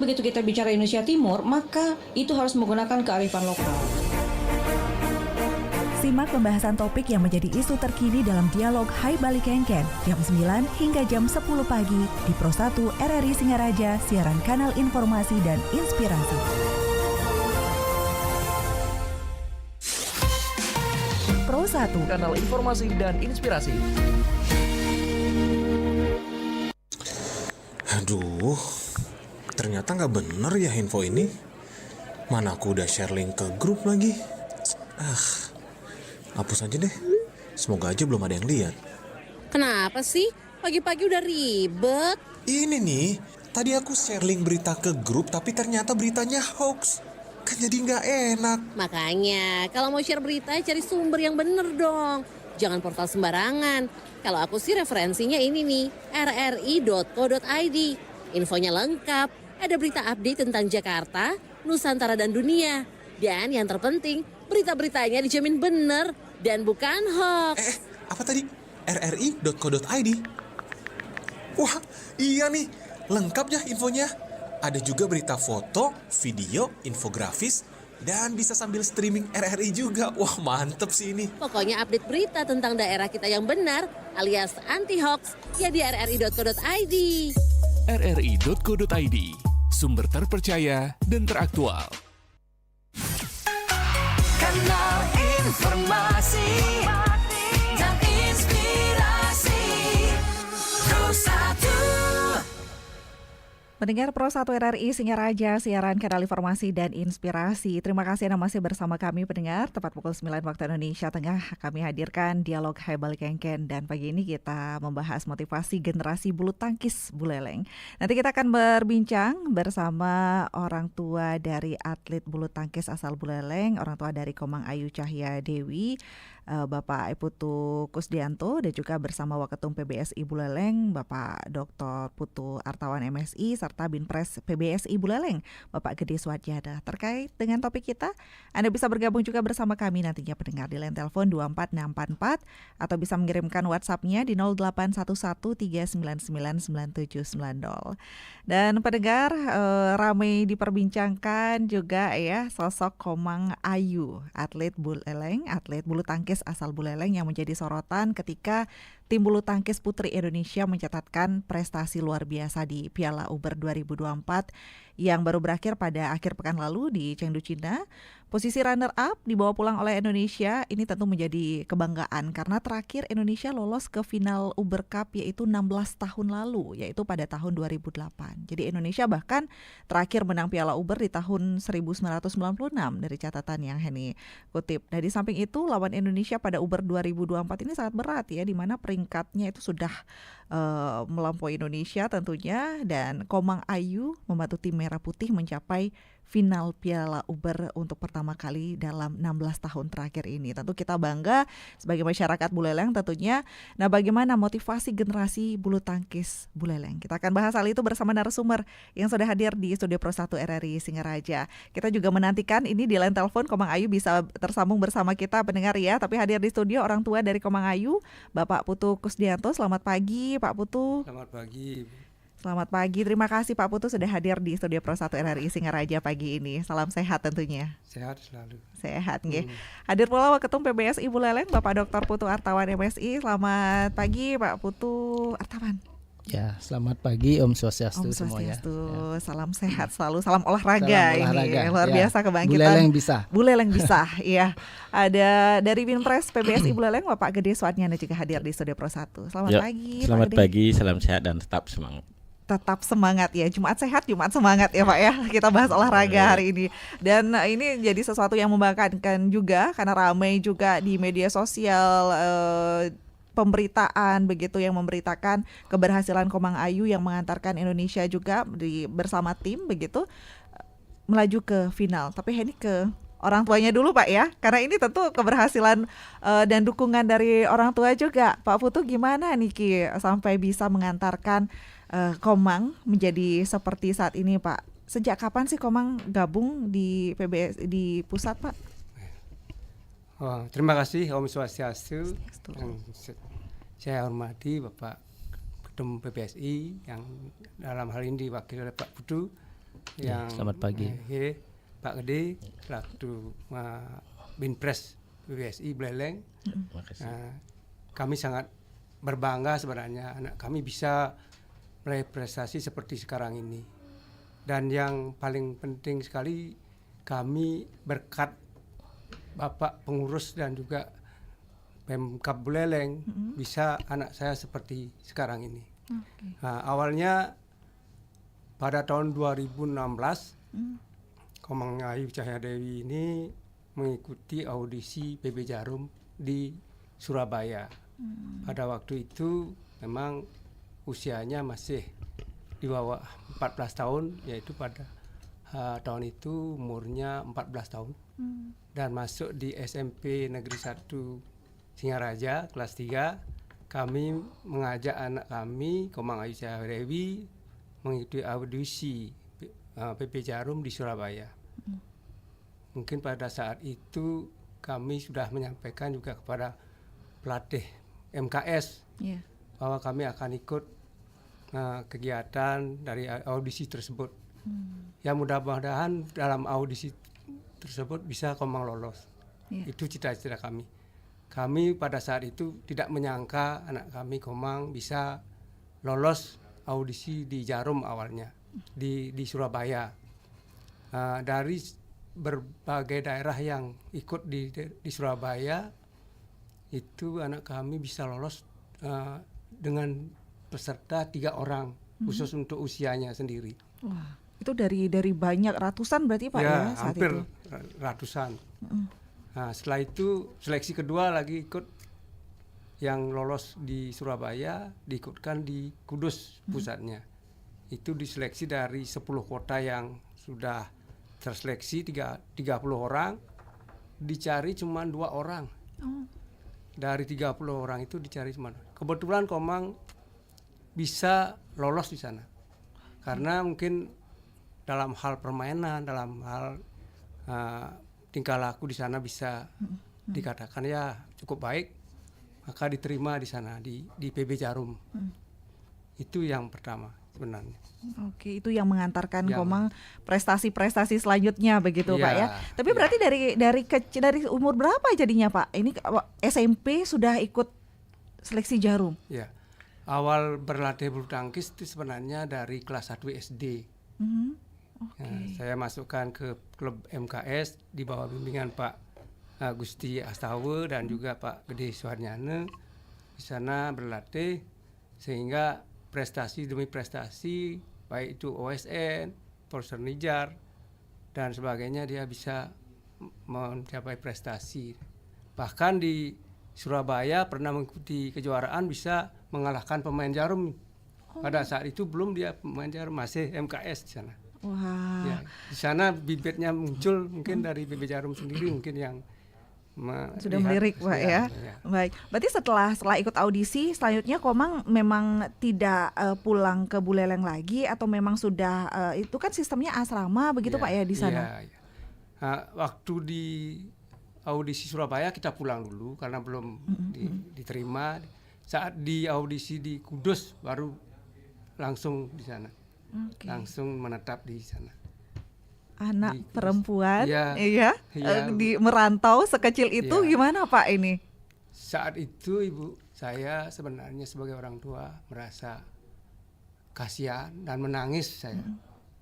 Begitu kita bicara Indonesia Timur, maka itu harus menggunakan kearifan lokal. Simak pembahasan topik yang menjadi isu terkini dalam dialog Hai Bali Kengken jam 9 hingga jam 10 pagi di Pro 1 RRI Singaraja, siaran kanal informasi dan inspirasi. Pro 1, kanal informasi dan inspirasi. Aduh, ternyata nggak bener ya info ini. Mana aku udah share link ke grup lagi. Hapus aja deh. Semoga aja belum ada yang lihat. Kenapa sih? Pagi-pagi udah ribet. Ini nih, tadi aku share link berita ke grup tapi ternyata beritanya hoax. Kan jadi nggak enak. Makanya, kalau mau share berita, cari sumber yang bener dong. Jangan portal sembarangan. Kalau aku sih referensinya ini nih, rri.co.id. Infonya lengkap, ada berita update tentang Jakarta, Nusantara dan dunia. Dan yang terpenting, berita-beritanya dijamin bener dan bukan hoax. Apa tadi? rri.co.id? Wah, iya nih. Lengkap ya infonya. Ada juga berita foto, video, infografis, dan bisa sambil streaming RRI juga. Wah, mantep sih ini. Pokoknya update berita tentang daerah kita yang benar alias anti-hoax ya di rri.co.id. rri.co.id, sumber terpercaya dan teraktual. Kanal informasi dan inspirasi Pro 1. Pendengar Pro 1 RRI Singaraja, siaran kanal informasi dan inspirasi. Terima kasih Anda masih bersama kami pendengar. Tepat pukul 9 waktu Indonesia Tengah, kami hadirkan dialog Hai Bali Kengken. Dan pagi ini kita membahas motivasi generasi bulu tangkis Buleleng. Nanti kita akan berbincang bersama orang tua dari atlet bulu tangkis asal Buleleng, orang tua dari Komang Ayu Cahya Dewi, Bapak Putu Kusdianto, dan juga bersama Waketum PBSI Buleleng, Bapak Dr. Putu Artawan MSI, serta Binpres PBSI Buleleng, Bapak Gede Swadjada. Terkait dengan topik kita, Anda bisa bergabung juga bersama kami nantinya pendengar di line telepon 24644 atau bisa mengirimkan WhatsApp-nya di 081139999790. Dan pendengar, ramai diperbincangkan juga ya sosok Komang Ayu, atlet Buleleng, atlet bulu tangkis asal Buleleng yang menjadi sorotan ketika tim bulu tangkis putri Indonesia mencatatkan prestasi luar biasa di Piala Uber 2024 yang baru berakhir pada akhir pekan lalu di Chengdu, Cina. Posisi runner up dibawa pulang oleh Indonesia ini tentu menjadi kebanggaan karena terakhir Indonesia lolos ke final Uber Cup yaitu 16 tahun lalu, yaitu pada tahun 2008. Jadi Indonesia bahkan terakhir menang Piala Uber di tahun 1996 dari catatan yang Henny kutip. Nah, di samping itu lawan Indonesia pada Uber 2024 ini sangat berat ya, di mana peringkatnya itu sudah melampaui Indonesia tentunya, dan Komang Ayu membantu tim Merah Putih mencapai final Piala Uber untuk pertama kali dalam 16 tahun terakhir ini. Tentu kita bangga sebagai masyarakat Buleleng tentunya. Nah, bagaimana motivasi generasi bulu tangkis Buleleng? Kita akan bahas hal itu bersama narasumber yang sudah hadir di Studio Pro 1 RRI Singaraja. Kita juga menantikan ini di line telepon Komang Ayu bisa tersambung bersama kita pendengar ya. Tapi hadir di studio orang tua dari Komang Ayu, Bapak Putu Kusdianto. Selamat pagi Pak Putu. Selamat pagi. Selamat pagi, terima kasih Pak Putu sudah hadir di Studio Pro 1 RRI Singaraja pagi ini. Salam sehat tentunya. Sehat selalu. Sehat nggih. Hadir pula Waketum PBSI Buleleng, Bapak Dr. Putu Artawan MSI. Selamat pagi Pak Putu Artawan. Ya, selamat pagi Om Swastiastu Om semuanya. Swastiastu, Ya. salam sehat selalu, salam olahraga, Salam olahraga. ini luar Ya. biasa kebangkitan. Buleleng bisa. Buleleng bisa, iya. Ada dari Binpres PBSI Buleleng, Bapak Gede Swadjana juga hadir di Studio Pro 1. Selamat pagi. Selamat Pak Gede. pagi, salam sehat dan tetap semangat. Tetap semangat ya, Jumat sehat, Jumat semangat ya Pak ya. Kita bahas olahraga hari ini. Dan ini jadi sesuatu yang membanggakan juga karena ramai juga di media sosial pemberitaan begitu yang memberitakan keberhasilan Komang Ayu yang mengantarkan Indonesia juga bersama tim begitu melaju ke final. Tapi ini ke orang tuanya dulu Pak ya, karena ini tentu keberhasilan dan dukungan dari orang tua juga. Pak Putu gimana nih Ki sampai bisa mengantarkan Komang menjadi seperti saat ini Pak? Sejak kapan sih Komang gabung di PBS di pusat Pak? Oh, terima kasih Om Swastiastu. Saya hormati Bapak Ketum PBSI yang dalam hal ini diwakili oleh Pak Putu. Ya, selamat pagi. Pak Gede selaku Binpres PBSI Buleleng. Kami sangat berbangga sebenarnya anak kami bisa meraih prestasi seperti sekarang ini. Dan yang paling penting sekali kami berkat Bapak pengurus dan juga Pemkab Buleleng bisa anak saya seperti sekarang ini. Awalnya pada tahun 2016 Komang Ayu Cahaya Dewi ini mengikuti audisi PB Jarum di Surabaya. Pada waktu itu memang usianya masih di bawah 14 tahun, yaitu pada tahun itu umurnya 14 tahun. Dan masuk di SMP Negeri 1 Singaraja kelas 3, kami mengajak anak kami Komang Ayu Cahaya Dewi mengikuti audisi PB Jarum di Surabaya. Mungkin pada saat itu kami sudah menyampaikan juga kepada pelatih MKS bahwa kami akan ikut kegiatan dari audisi tersebut. Ya mudah-mudahan dalam audisi tersebut bisa Komang lolos. Itu cita-cita kami. Kami pada saat itu tidak menyangka anak kami Komang bisa lolos audisi di Jarum awalnya di Surabaya. Dari berbagai daerah yang ikut di Surabaya itu anak kami bisa lolos dengan peserta 3 orang khusus untuk usianya sendiri. Wah, itu dari banyak ratusan berarti Pak ya saat hampir itu? Ratusan. Nah, setelah itu seleksi kedua lagi ikut yang lolos di Surabaya diikutkan di Kudus pusatnya. Itu diseleksi dari 10 kota yang sudah terseleksi 30 orang, dicari cuma 2 orang. Dari 30 orang itu dicari cuma. Kebetulan Komang bisa lolos di sana. Karena mungkin dalam hal permainan, dalam hal tingkah laku di sana bisa dikatakan ya cukup baik, maka diterima di sana di PB Jarum. Itu yang pertama sebenarnya. Oke, itu yang mengantarkan Komang prestasi-prestasi selanjutnya begitu Pak ya. Tapi berarti dari umur berapa jadinya Pak? Ini SMP sudah ikut seleksi Jarum. Ya. Awal berlatih bulu tangkis itu sebenarnya dari kelas 1 SD. Saya masukkan ke klub MKS di bawah bimbingan Pak Gusti Astawa dan juga Pak Gede Suharnyana. Di sana berlatih sehingga prestasi demi prestasi, baik itu OSN, Polster Nijar, dan sebagainya dia bisa mencapai prestasi. Bahkan di Surabaya pernah mengikuti kejuaraan bisa mengalahkan pemain Jarum. Pada saat itu belum dia pemain Jarum, masih MKS di sana. Wah. Ya, di sana bibitnya muncul mungkin dari PB Jarum sendiri mungkin yang sudah melirik Pak ya. Baik. Berarti setelah ikut audisi selanjutnya Komang memang tidak pulang ke Buleleng lagi atau memang sudah itu kan sistemnya asrama begitu Pak ya di sana. Waktu di audisi Surabaya kita pulang dulu karena belum diterima. Saat di audisi di Kudus baru langsung di sana. Langsung menetap di sana. Anak perempuan di merantau sekecil itu gimana Pak ini? Saat itu ibu saya sebenarnya sebagai orang tua merasa kasihan dan menangis saya.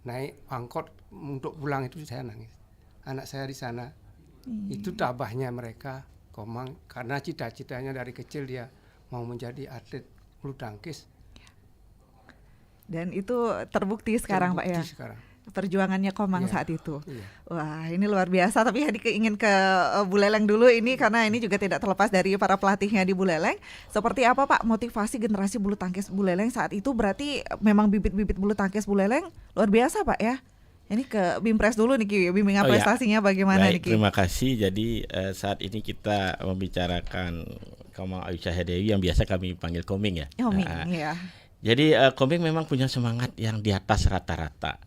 Naik angkot untuk pulang itu saya nangis. Anak saya di sana. Itu tabahnya mereka Komang karena cita-citanya dari kecil dia mau menjadi atlet bulu tangkis. Dan itu terbukti sekarang Pak ya. Sekarang. Perjuangannya Komang saat itu. Wah, ini luar biasa. Tapi ingin ke Buleleng dulu ini karena ini juga tidak terlepas dari para pelatihnya di Buleleng. Seperti apa Pak motivasi generasi bulu tangkis Buleleng saat itu? Berarti memang bibit-bibit bulu tangkis Buleleng luar biasa Pak ya. Ini ke Bimpres dulu nih Ki, bimbingan prestasinya bagaimana nih Ki? Terima kasih. Jadi saat ini kita membicarakan Komang Ayu Cahaya Dewi yang biasa kami panggil Koming ya. Koming, ya. Jadi Koming memang punya semangat yang di atas rata-rata.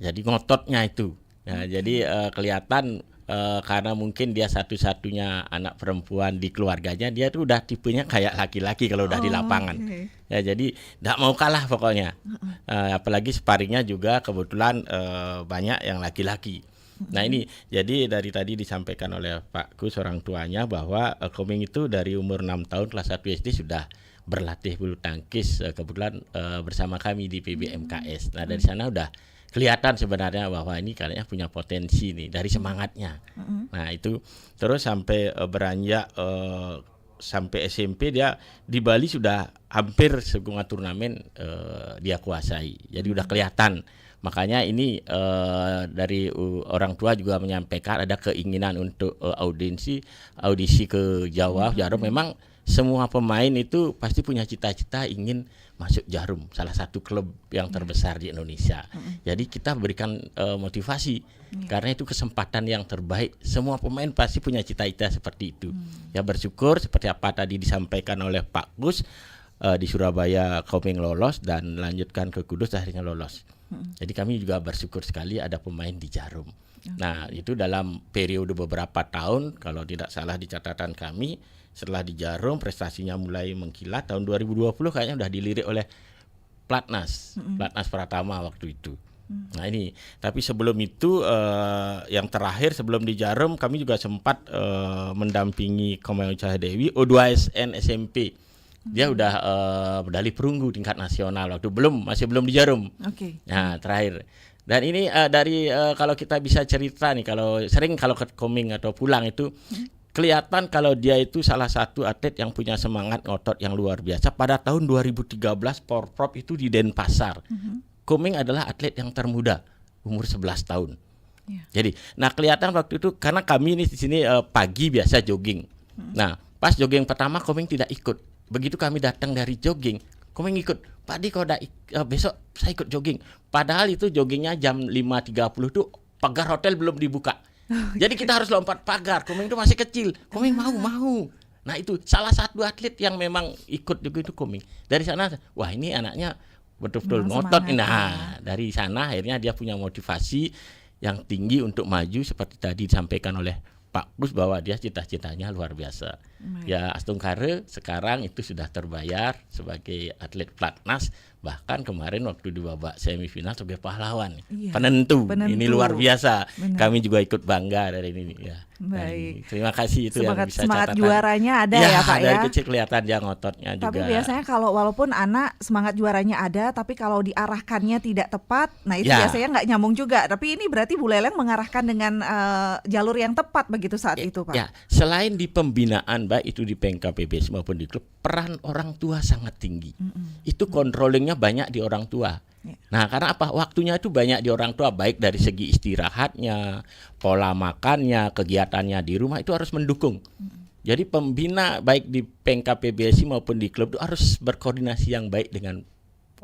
Jadi ngototnya itu. Nah, jadi kelihatan karena mungkin dia satu-satunya anak perempuan di keluarganya, dia tuh udah tipenya kayak laki-laki kalau udah di lapangan. Ya jadi tidak mau kalah pokoknya. Apalagi sparringnya juga kebetulan banyak yang laki-laki. Nah ini jadi dari tadi disampaikan oleh Pak Gus orang tuanya bahwa Komeng itu dari umur 6 tahun kelas 1 SD sudah berlatih bulu tangkis, kebetulan bersama kami di PBMKS. Nah dari sana udah kelihatan sebenarnya bahwa ini kayaknya punya potensi nih dari semangatnya. Nah itu terus sampai beranjak sampai SMP dia di Bali sudah hampir semua turnamen dia kuasai. Jadi udah kelihatan. Makanya ini dari orang tua juga menyampaikan ada keinginan untuk audisi ke Jawa. Jarum memang semua pemain itu pasti punya cita-cita ingin masuk Jarum, salah satu klub yang terbesar di Indonesia. Jadi kita berikan motivasi karena itu kesempatan yang terbaik. Semua pemain pasti punya cita-cita seperti itu. Ya bersyukur seperti apa tadi disampaikan oleh Pak Gus, di Surabaya Komeng lolos dan lanjutkan ke Kudus akhirnya lolos. Jadi kami juga bersyukur sekali ada pemain di Jarum. Nah itu dalam periode beberapa tahun, kalau tidak salah di catatan kami, setelah di Jarum prestasinya mulai mengkilat. Tahun 2020 kayaknya udah dilirik oleh Platnas, Platnas Pratama waktu itu. Nah ini, tapi sebelum itu yang terakhir sebelum di Jarum kami juga sempat mendampingi Komeng Cahdewi U2SN SMP. Dia udah medali perunggu tingkat nasional waktu masih belum di Jarum. Nah terakhir. Dan ini dari kalau kita bisa cerita nih, kalau ke Komeng atau pulang itu kelihatan kalau dia itu salah satu atlet yang punya semangat ngotot yang luar biasa. Pada tahun 2013 Porprov itu di Denpasar. Komeng adalah atlet yang termuda, umur 11 tahun. Jadi, nah kelihatan waktu itu karena kami ini di sini pagi biasa jogging. Nah, pas jogging pertama Komeng tidak ikut. Begitu kami datang dari jogging, Komeng ikut. Pak Di, kalau besok saya ikut jogging. Padahal itu joggingnya jam 5.30 tuh pagar hotel belum dibuka. Jadi kita harus lompat pagar. Komeng itu masih kecil. Komeng mau. Nah itu salah satu atlet yang memang ikut juga itu Komeng. Dari sana, wah ini anaknya betul-betul ngotot. Nah dari sana akhirnya dia punya motivasi yang tinggi untuk maju seperti tadi disampaikan oleh Pak Gus bahwa dia cita-citanya luar biasa. Ya Astungkare sekarang itu sudah terbayar sebagai atlet Platnas. Bahkan kemarin waktu di babak semifinal sebagai pahlawan, penentu. Ini luar biasa. Kami juga ikut bangga dari ini. Ya. Baik. Terima kasih itu yang bisa semangat catatan. juaranya ada ya Pak ya. Dari kecil kelihatan dia ngototnya juga. Tapi biasanya kalau walaupun anak semangat juaranya ada, tapi kalau diarahkannya tidak tepat, nah itu biasanya nggak nyambung juga. Tapi ini berarti Bu Leleng mengarahkan dengan jalur yang tepat begitu saat itu Pak. Ya, selain di pembinaan baik itu di PNKPBS maupun di klub, peran orang tua sangat tinggi. Itu controllingnya banyak di orang tua. Nah karena apa? Waktunya itu banyak di orang tua, baik dari segi istirahatnya, pola makannya, kegiatannya di rumah itu harus mendukung. Jadi pembina baik di PNKPBSI maupun di klub itu harus berkoordinasi yang baik dengan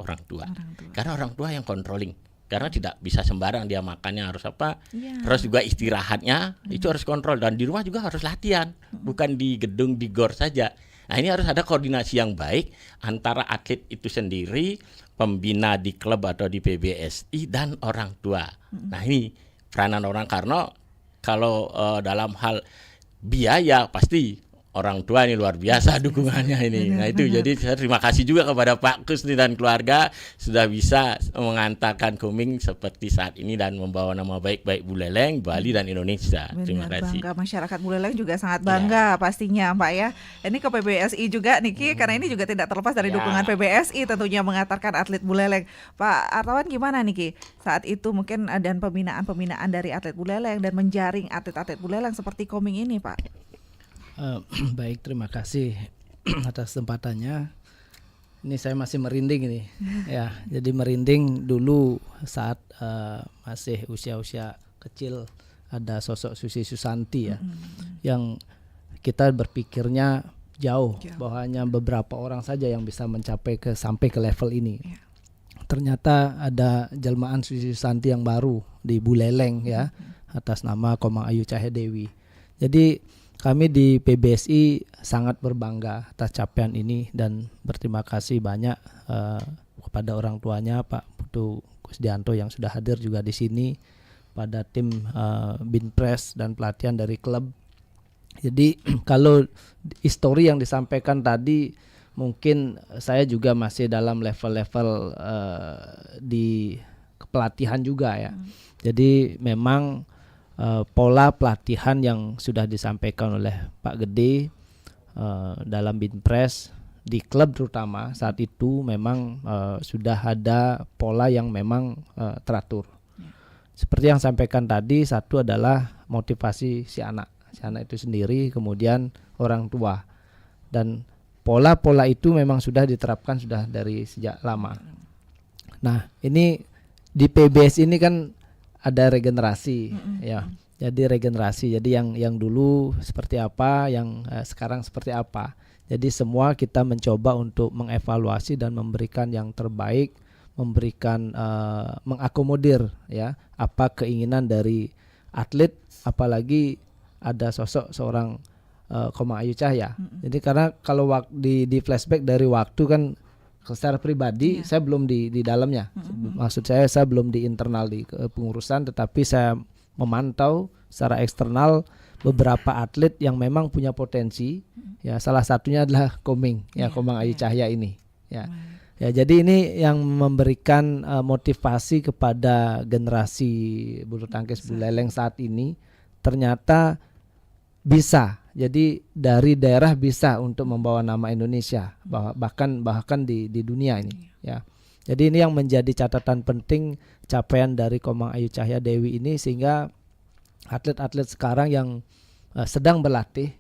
orang tua. Karena orang tua yang controlling. Karena tidak bisa sembarang dia makannya harus apa. Terus juga istirahatnya itu harus kontrol, dan di rumah juga harus latihan, bukan di gedung di gor saja. Nah ini harus ada koordinasi yang baik antara atlet itu sendiri, pembina di klub atau di PBSI dan orang tua. Nah ini peranan orang, karena kalau dalam hal biaya pasti orang tua ini luar biasa dukungannya ini. Nah itu jadi saya terima kasih juga kepada Pak Kusni dan keluarga sudah bisa mengantarkan Komeng seperti saat ini dan membawa nama baik Bu Leleng, Bali dan Indonesia. Terima kasih. Bangga, masyarakat Bu Leleng juga sangat bangga pastinya Pak ya. Ini ke PBSI juga Niki, karena ini juga tidak terlepas dari dukungan PBSI tentunya mengantarkan atlet Bu Leleng. Pak Artawan gimana Niki? Saat itu mungkin dan pembinaan dari atlet Bu Leleng dan menjaring atlet-atlet Bu Leleng seperti Komeng ini Pak. Baik, terima kasih atas kesempatannya. Ini saya masih merinding ini. Ya, jadi merinding dulu saat masih usia-usia kecil, ada sosok Susi Susanti ya, yang kita berpikirnya jauh bahwa hanya beberapa orang saja yang bisa mencapai sampai ke level ini. Ternyata ada jelmaan Susi Susanti yang baru di Bu Leleng ya, atas nama Komeng Ayu Cahdewi. Jadi kami di PBSI sangat berbangga atas capaian ini dan berterima kasih banyak kepada orang tuanya Pak Putu Kusdianto yang sudah hadir juga di sini, kepada tim Binpres dan pelatihan dari klub. Jadi kalau histori yang disampaikan tadi mungkin saya juga masih dalam level-level di pelatihan juga ya. Jadi memang pola pelatihan yang sudah disampaikan oleh Pak Gede dalam Binpres di klub terutama saat itu memang sudah ada pola yang memang teratur. Seperti yang sampaikan tadi, satu adalah motivasi si anak itu sendiri, kemudian orang tua, dan pola-pola itu memang sudah diterapkan sudah dari sejak lama. Nah ini di PBS ini kan ada regenerasi ya. Jadi regenerasi, jadi yang dulu seperti apa, yang sekarang seperti apa. Jadi semua kita mencoba untuk mengevaluasi dan memberikan yang terbaik, memberikan mengakomodir ya apa keinginan dari atlet, apalagi ada sosok seorang Komang Ayu Cahya. Jadi karena kalau di flashback dari waktu kan secara pribadi saya belum di dalamnya. Maksud saya belum di internal di pengurusan, tetapi saya memantau secara eksternal beberapa atlet yang memang punya potensi. Ya salah satunya adalah Komang Ayu Cahya ini. Ya. Ya jadi ini yang memberikan motivasi kepada generasi bulu tangkis buleleng saat ini, ternyata bisa. Jadi dari daerah bisa untuk membawa nama Indonesia bahkan di dunia ini ya. Jadi ini yang menjadi catatan penting capaian dari Komang Ayu Cahya Dewi ini, sehingga atlet-atlet sekarang yang sedang berlatih,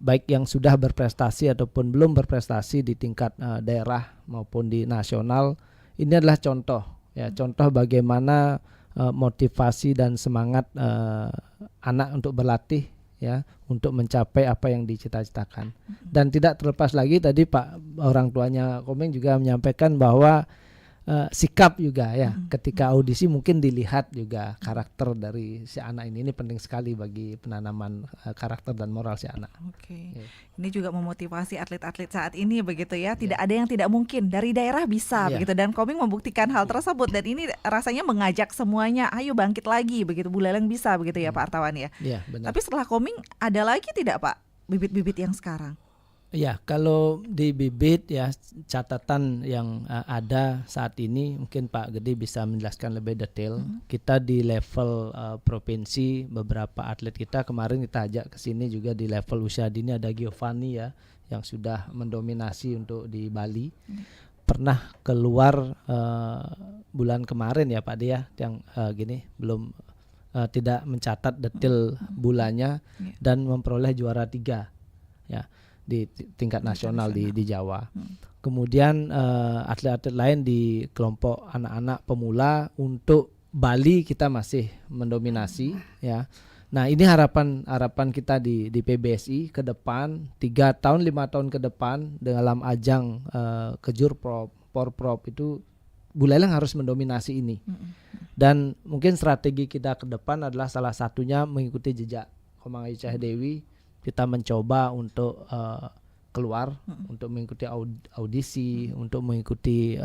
baik yang sudah berprestasi ataupun belum berprestasi di tingkat daerah maupun di nasional, ini adalah contoh bagaimana motivasi dan semangat anak untuk berlatih ya, untuk mencapai apa yang dicita-citakan. Dan tidak terlepas lagi tadi Pak orang tuanya Komeng juga menyampaikan bahwa sikap juga ya, ketika audisi mungkin dilihat juga karakter dari si anak ini penting sekali bagi penanaman karakter dan moral si anak. Oke. Ini juga memotivasi atlet-atlet saat ini begitu ya. Tidak ada yang tidak mungkin, dari daerah bisa begitu, dan Komeng membuktikan hal tersebut, dan ini rasanya mengajak semuanya, ayo bangkit lagi begitu, buleleng bisa begitu ya Pak Artawan ya. Iya, benar. Tapi setelah Komeng ada lagi tidak Pak bibit-bibit yang sekarang? Ya, kalau di bibit ya catatan yang ada saat ini mungkin Pak Gede bisa menjelaskan lebih detail. Kita di level provinsi, beberapa atlet kita kemarin kita ajak ke sini juga di level usia dini, ada Giovanni ya yang sudah mendominasi untuk di Bali. Pernah keluar bulan kemarin ya Pak De ya, yang gini belum tidak mencatat detail bulannya dan memperoleh juara 3 ya di tingkat nasional di Jawa. Kemudian atlet-atlet lain di kelompok anak-anak pemula untuk Bali kita masih mendominasi ya. Nah, ini harapan kita di PBSI ke depan 3 tahun 5 tahun ke depan dalam ajang Kejurprop, Porprop itu buleleng harus mendominasi ini. Dan mungkin strategi kita ke depan adalah salah satunya mengikuti jejak Komang Ayu Cahya Dewi. Kita mencoba untuk keluar, untuk mengikuti audisi, untuk mengikuti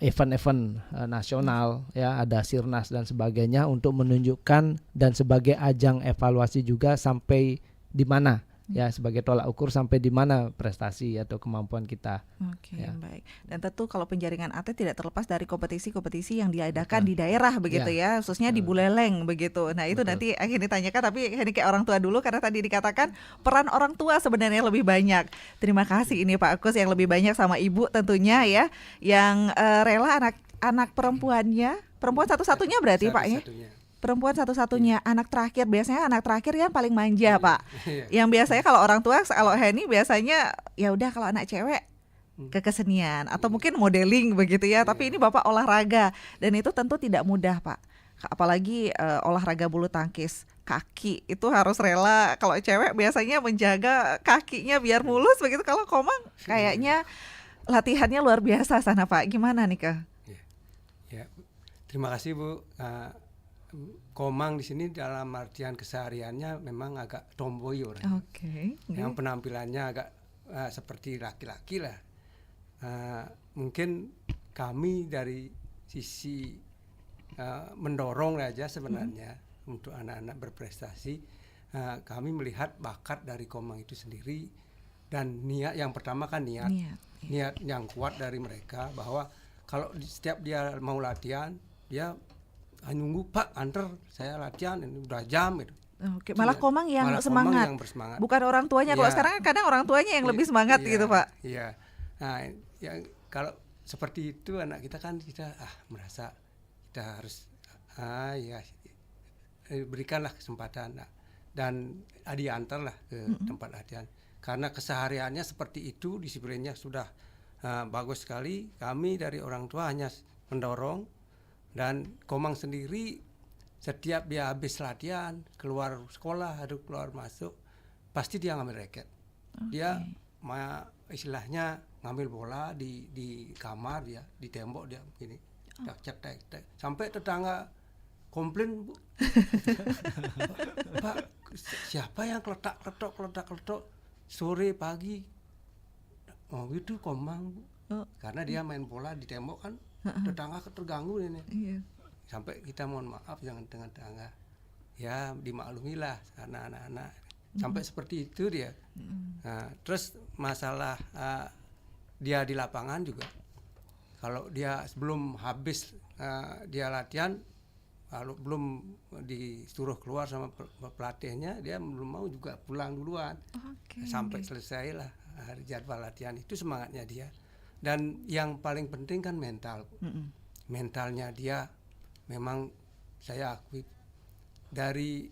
event-event nasional ya, ada Sirnas dan sebagainya, untuk menunjukkan dan sebagai ajang evaluasi juga sampai di mana ya, sebagai tolak ukur sampai di mana prestasi atau kemampuan kita. Oke, baik. Dan tentu kalau penjaringan atlet tidak terlepas dari kompetisi-kompetisi yang diadakan di daerah begitu ya, khususnya di buleleng begitu. Nah, itu nanti akhirnya ditanyakan, tapi ini kayak orang tua dulu karena tadi dikatakan peran orang tua sebenarnya lebih banyak. Terima kasih ini Pak Agus yang lebih banyak sama Ibu tentunya ya, yang rela anak perempuannya, perempuan satu-satunya berarti Pak ya? Perempuan satu-satunya, anak terakhir. Biasanya anak terakhir yang paling manja Pak. Yang biasanya kalau orang tua, kalau Henny biasanya ya udah kalau anak cewek ke kesenian atau mungkin modeling begitu ya. Tapi ini Bapak olahraga, dan itu tentu tidak mudah Pak. Apalagi olahraga bulu tangkis, kaki itu harus rela. Kalau cewek biasanya menjaga kakinya biar mulus begitu. Kalau Komang kayaknya latihannya luar biasa sana Pak. Gimana nih Kak? Ya, terima kasih Bu. Komang di sini dalam artian kesehariannya memang agak tomboy orang. Yang penampilannya agak seperti laki-laki lah. Mungkin kami dari sisi mendorong aja sebenarnya untuk anak-anak berprestasi. Kami melihat bakat dari Komang itu sendiri dan niat yang pertama kan niat yang kuat dari mereka bahwa kalau setiap dia mau latihan dia nunggu Pak antar saya latihan ini udah jam gitu. Oke, malah Komang yang Malah semangat, Komang yang bersemangat. bukan orang tuanya. Kalau Iya. sekarang kan kadang orang tuanya yang lebih semangat Iya, gitu Pak. Iya. Nah, yang kalau seperti itu anak kita kan kita merasa kita harus berikanlah kesempatan dan diantarlah ke tempat latihan karena kesehariannya seperti itu, disiplinnya sudah bagus sekali. Kami dari orang tua hanya mendorong dan Komang sendiri setiap dia habis latihan keluar sekolah atau keluar masuk pasti dia ngambil raket. Dia istilahnya ngambil bola di kamar dia, di tembok dia begini. Cek sampai tetangga komplain, Bu. Pak, siapa yang kletak-kletok sore pagi? Oh, itu Komang, Bu. Karena dia main bola di tembok kan tetangga terganggu ini. Iya. Sampai kita mohon maaf jangan dengan tetangga. Ya, dimaklumilah karena anak-anak sampai seperti itu dia. Nah, terus masalah dia di lapangan juga. Kalau dia sebelum habis dia latihan, kalau belum disuruh keluar sama pelatihnya, dia belum mau juga pulang duluan. Sampai selesai lah hari jadwal latihan. Itu semangatnya dia. Dan yang paling penting kan mental. Mentalnya dia memang saya akui dari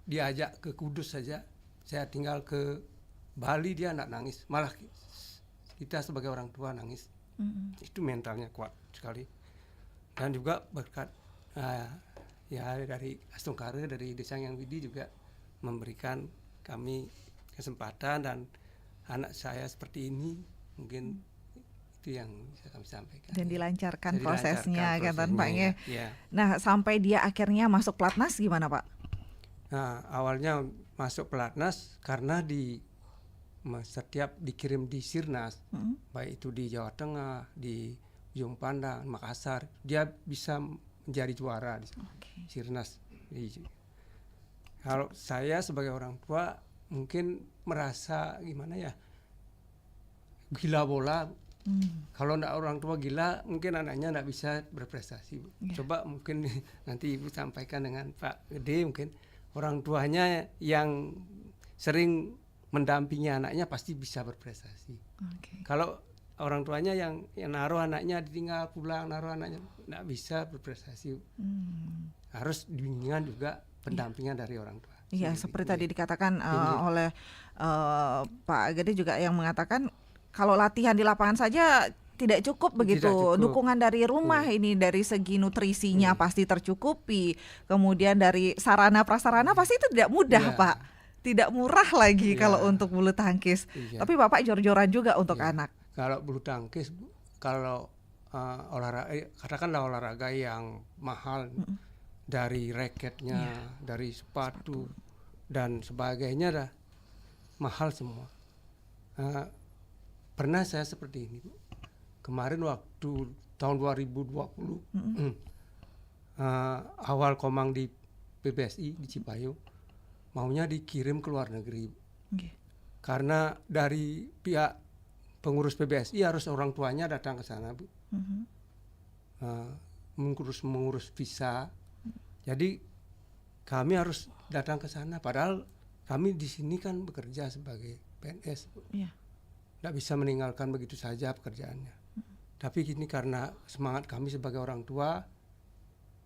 diajak ke Kudus saja, saya tinggal ke Bali dia nggak nangis, malah kita sebagai orang tua nangis. Itu mentalnya kuat sekali. Dan juga berkat ya dari Astungkare, dari Desa Yang Widi juga memberikan kami kesempatan dan anak saya seperti ini mungkin itu yang bisa kami sampaikan. Dan dilancarkan Jadi prosesnya kan Pak ya. Nah, sampai dia akhirnya masuk pelatnas gimana Pak? Nah, awalnya masuk pelatnas karena setiap dikirim di Sirnas, baik itu di Jawa Tengah, di Ujung Pandang, Makassar, dia bisa menjadi juara di Sirnas. Kalau saya sebagai orang tua mungkin merasa gimana ya, gila bola. Kalau enggak orang tua gila, mungkin anaknya enggak bisa berprestasi. Coba mungkin nanti Ibu sampaikan dengan Pak Gede, mungkin orang tuanya yang sering mendampingi anaknya pasti bisa berprestasi. Kalau orang tuanya yang naruh anaknya ditinggal pulang, naruh anaknya enggak bisa berprestasi. Harus bimbingan juga, pendampingan dari orang tua. Iya, seperti tadi dikatakan oleh Pak Gede juga yang mengatakan kalau latihan di lapangan saja tidak cukup begitu. Tidak cukup. Dukungan dari rumah ini dari segi nutrisinya pasti tercukupi. Kemudian dari sarana prasarana pasti itu tidak mudah, Pak. Tidak murah lagi kalau untuk bulu tangkis. Tapi Bapak jor-joran juga untuk anak. Kalau bulu tangkis, kalau olahraga, katakanlah olahraga yang mahal, dari raketnya, dari sepatu dan sebagainya dah mahal semua. Pernah saya seperti ini, Bu. Kemarin waktu tahun 2020 awal Komang di PBSI di Cipayung maunya dikirim ke luar negeri. Karena dari pihak pengurus PBSI harus orang tuanya datang ke sana, Bu. Mengurus visa. Jadi kami harus datang ke sana, padahal kami di sini kan bekerja sebagai PNS, Bu. Nggak bisa meninggalkan begitu saja pekerjaannya. Tapi ini karena semangat kami sebagai orang tua,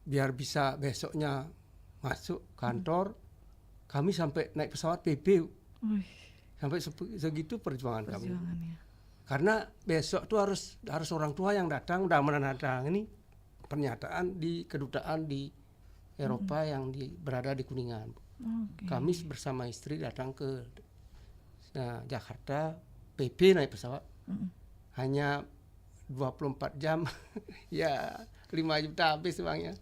biar bisa besoknya masuk kantor, kami sampai naik pesawat PP. Sampai segitu perjuangan kami. Karena besok tuh harus orang tua yang datang, udah menandatangani pernyataan di kedutaan di Eropa yang berada di Kuningan. Kami bersama istri datang ke Jakarta, PP naik pesawat. Hanya 24 jam ya 5 juta habis uangnya.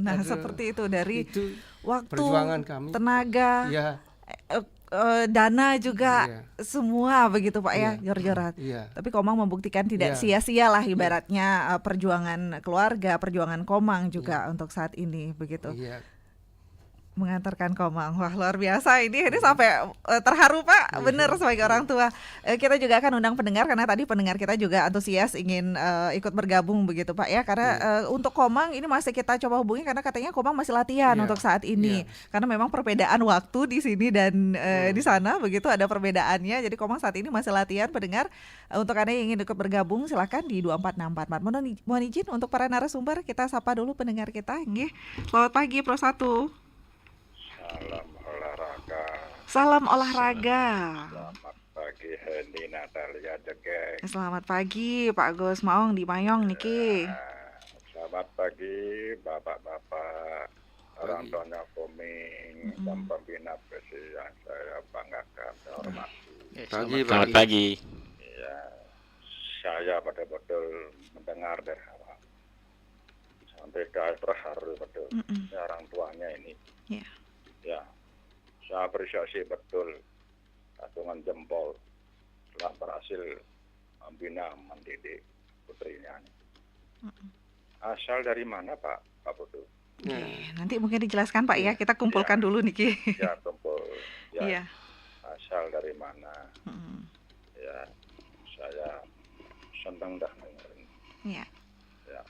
Nah, seperti itu dari itu waktu, perjuangan kami. tenaga, dana juga Iya. semua begitu Pak ya, Iya. jor-joran. Iya. Tapi Komang membuktikan tidak Iya. sia-sia lah ibaratnya perjuangan keluarga, perjuangan Komang juga untuk saat ini begitu. Iya. Mengantarkan Komang. Wah, luar biasa ini sampai terharu Pak. Bener sebagai orang tua. Kita juga akan undang pendengar karena tadi pendengar kita juga antusias ingin ikut bergabung begitu Pak ya. Karena untuk Komang ini masih kita coba hubungi karena katanya Komang masih latihan Iya. untuk saat ini. Iya. Karena memang perbedaan waktu di sini dan di sana begitu ada perbedaannya. Jadi Komang saat ini masih latihan pendengar. Untuk Anda yang ingin ikut bergabung silakan di 24644. Mohon izin untuk para narasumber kita sapa dulu pendengar kita. Nggih. Selamat pagi Pro 1. Salam olahraga. Salam olahraga. Selamat pagi Hendy Natalia Jegek. Selamat pagi Pak Gus Maung di Mayong niki. Selamat pagi bapak-bapak, orang tuanya Koming dan pembina PSI yang saya banggakan dan hormati. Selamat pagi. Ya, saya betul-betul mendengar dari awal sampai terharu betul. Orang tuanya ini. Ya. Ya, saya apresiasi betul acungan jempol telah berhasil membina mendidik putrinya. Asal dari mana Pak Putu? Nanti mungkin dijelaskan Pak ya. Kita kumpulkan dulu niki. Ya, kumpul. Ya, Iya. asal dari mana? Ya, saya senang dah dengerin. Iya. Ya.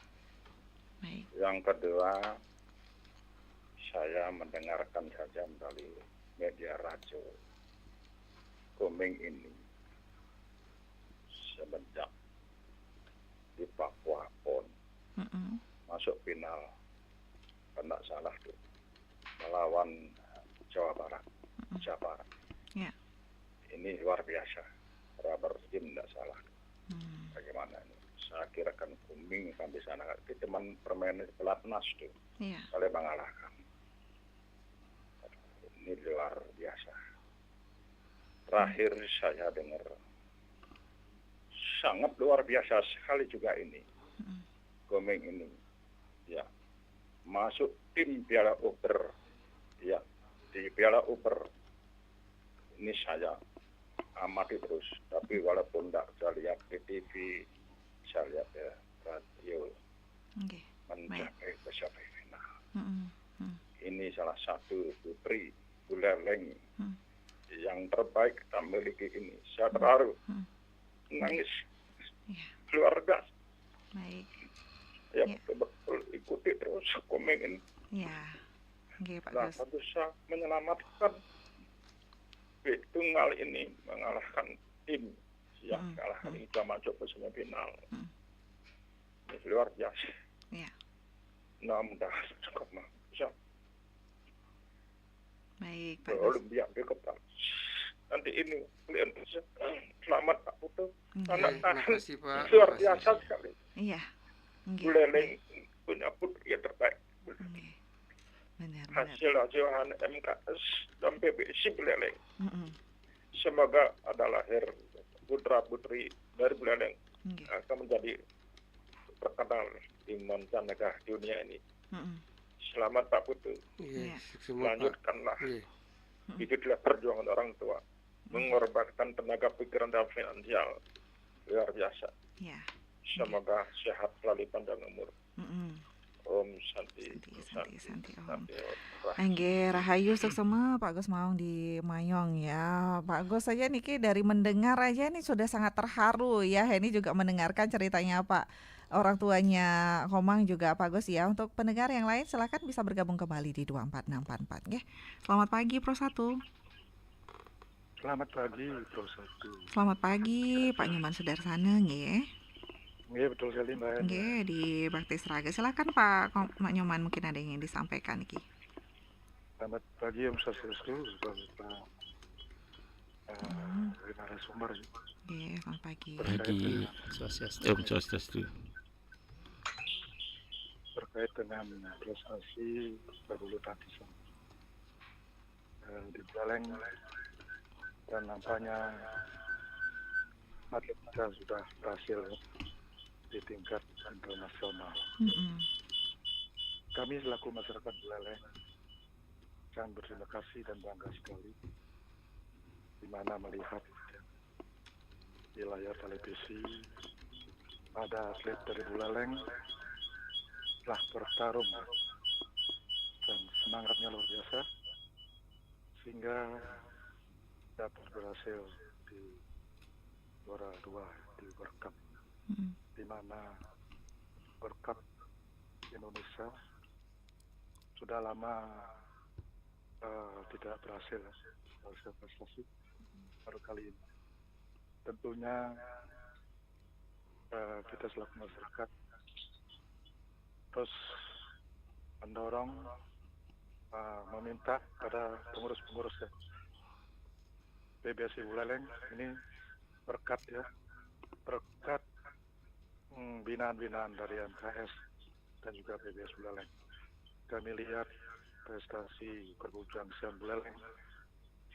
Baik. Yang kedua, saya mendengarkan saja melalui media radio. Koming ini semenjak di Papua PON masuk final, kena salah tuh melawan Jawa Barat. Ya. Ini luar biasa. Rubber team tidak salah. Bagaimana ini? Saya kira kan Koming sampai sana kita teman permainan pelatnas tuh. Iya. Oleh mengalahkan. Ini luar biasa. Terakhir saya dengar sangat luar biasa sekali juga ini. Koming ini. Ya. Masuk tim Piala Uber. Ya. Di Piala Uber. Ini saya amati terus. Tapi walaupun tidak saya lihat di TV, saya lihat ya radio. Oke. Mencapai ke final. Ini salah satu putri Buleleng yang terbaik kita miliki ini. Saya terharu, nangis, luar biasa. Baik. Ya, betul ikuti terus Koming ini. Ya. Oke Pak Nah, Gus. bisa menyelamatkan tunggal ini mengalahkan tim yang kalah ini kita masuk ke semifinal. Ini luar biasa. Ya. Nah, mudah-mudahan bisa Baik ke Pak Gus. Olimpiade ketat. Nanti ini kalian bisa selamat Pak Putu. Anak Terima kasih Pak. luar Terima biasa kasih. sekali. Iya. Oke. Buleleng punya putri yang terbaik. Oke. Benar. Hasil MKS dan PBSI Buleleng. Mm-mm. Semoga ada lahir putra putri dari Buleleng Oke. akan menjadi terkenal di mancanegara dunia ini. Mm-mm. Selamat Pak Putu. Iya, Iya. semua Pak. Lanjutkanlah. Iya. Itu adalah perjuangan orang tua. Mengorbankan tenaga pikiran dan finansial. Luar biasa. Ya. Semoga sehat selalu panjang umur. Mm-mm. Om Santi. Santi Om. Santi. Angge Rahayu suksema Pak Gus Maung di Mayong ya. Pak Gus saja niki dari mendengar aja ini sudah sangat terharu ya. Ini juga mendengarkan ceritanya Pak orang tuanya Komang juga Pak Gus ya. Untuk pendengar yang lain silakan bisa bergabung kembali di 24644 nggih. Selamat pagi Pro 1. Selamat pagi Pro 1. Selamat pagi Pak Nyoman Sudarsana nggih. Iya betul sekali Mbak. Nggih di Bakti Seraga. Silakan Pak Nyoman mungkin ada yang ingin disampaikan niki. Selamat pagi Om Swastiastu, Bapak narasumber. Nggih, selamat pagi. Pagi. Om Swastiastu. Terkait dengan prestasi berbulu tangkis di Buleleng dan nampaknya atlet kita sudah berhasil di tingkat internasional. Kami selaku masyarakat Buleleng sangat berterima kasih dan bangga sekali di mana melihat di layar televisi ada atlet dari Buleleng telah bertarung dan semangatnya luar biasa sehingga dapat berhasil di juara 2 di World Cup, di mana World Cup Indonesia sudah lama tidak berhasil prestasi, baru kali ini. Tentunya kita selaku masyarakat terus mendorong, meminta pada pengurus-pengurus ya, PBSI Buleleng ini berkat binaan-binaan dari MKS dan juga PBS Buleleng. Kami lihat prestasi perguruan silat Buleleng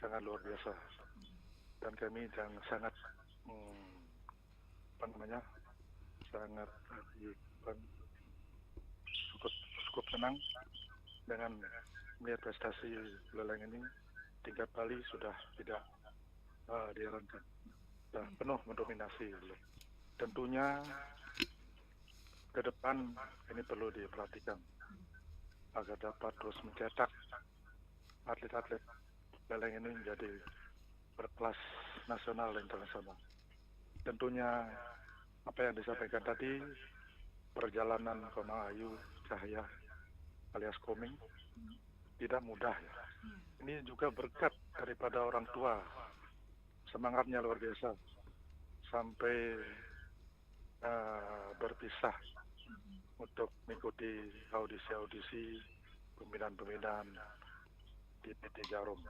sangat luar biasa dan kami sangat sangat cukup senang dengan melihat prestasi Buleleng ini. Tingkat Bali sudah tidak diherankan, sudah penuh mendominasi. Tentunya ke depan ini perlu diperhatikan agar dapat terus mencetak atlet-atlet Buleleng ini menjadi berkelas nasional dan internasional. Tentunya apa yang disampaikan tadi, perjalanan Komang Ayu Cahya alias Koming tidak mudah ya. Ini juga berkat daripada orang tua, semangatnya luar biasa sampai berpisah untuk mengikuti audisi pembinaan di PT Jarum.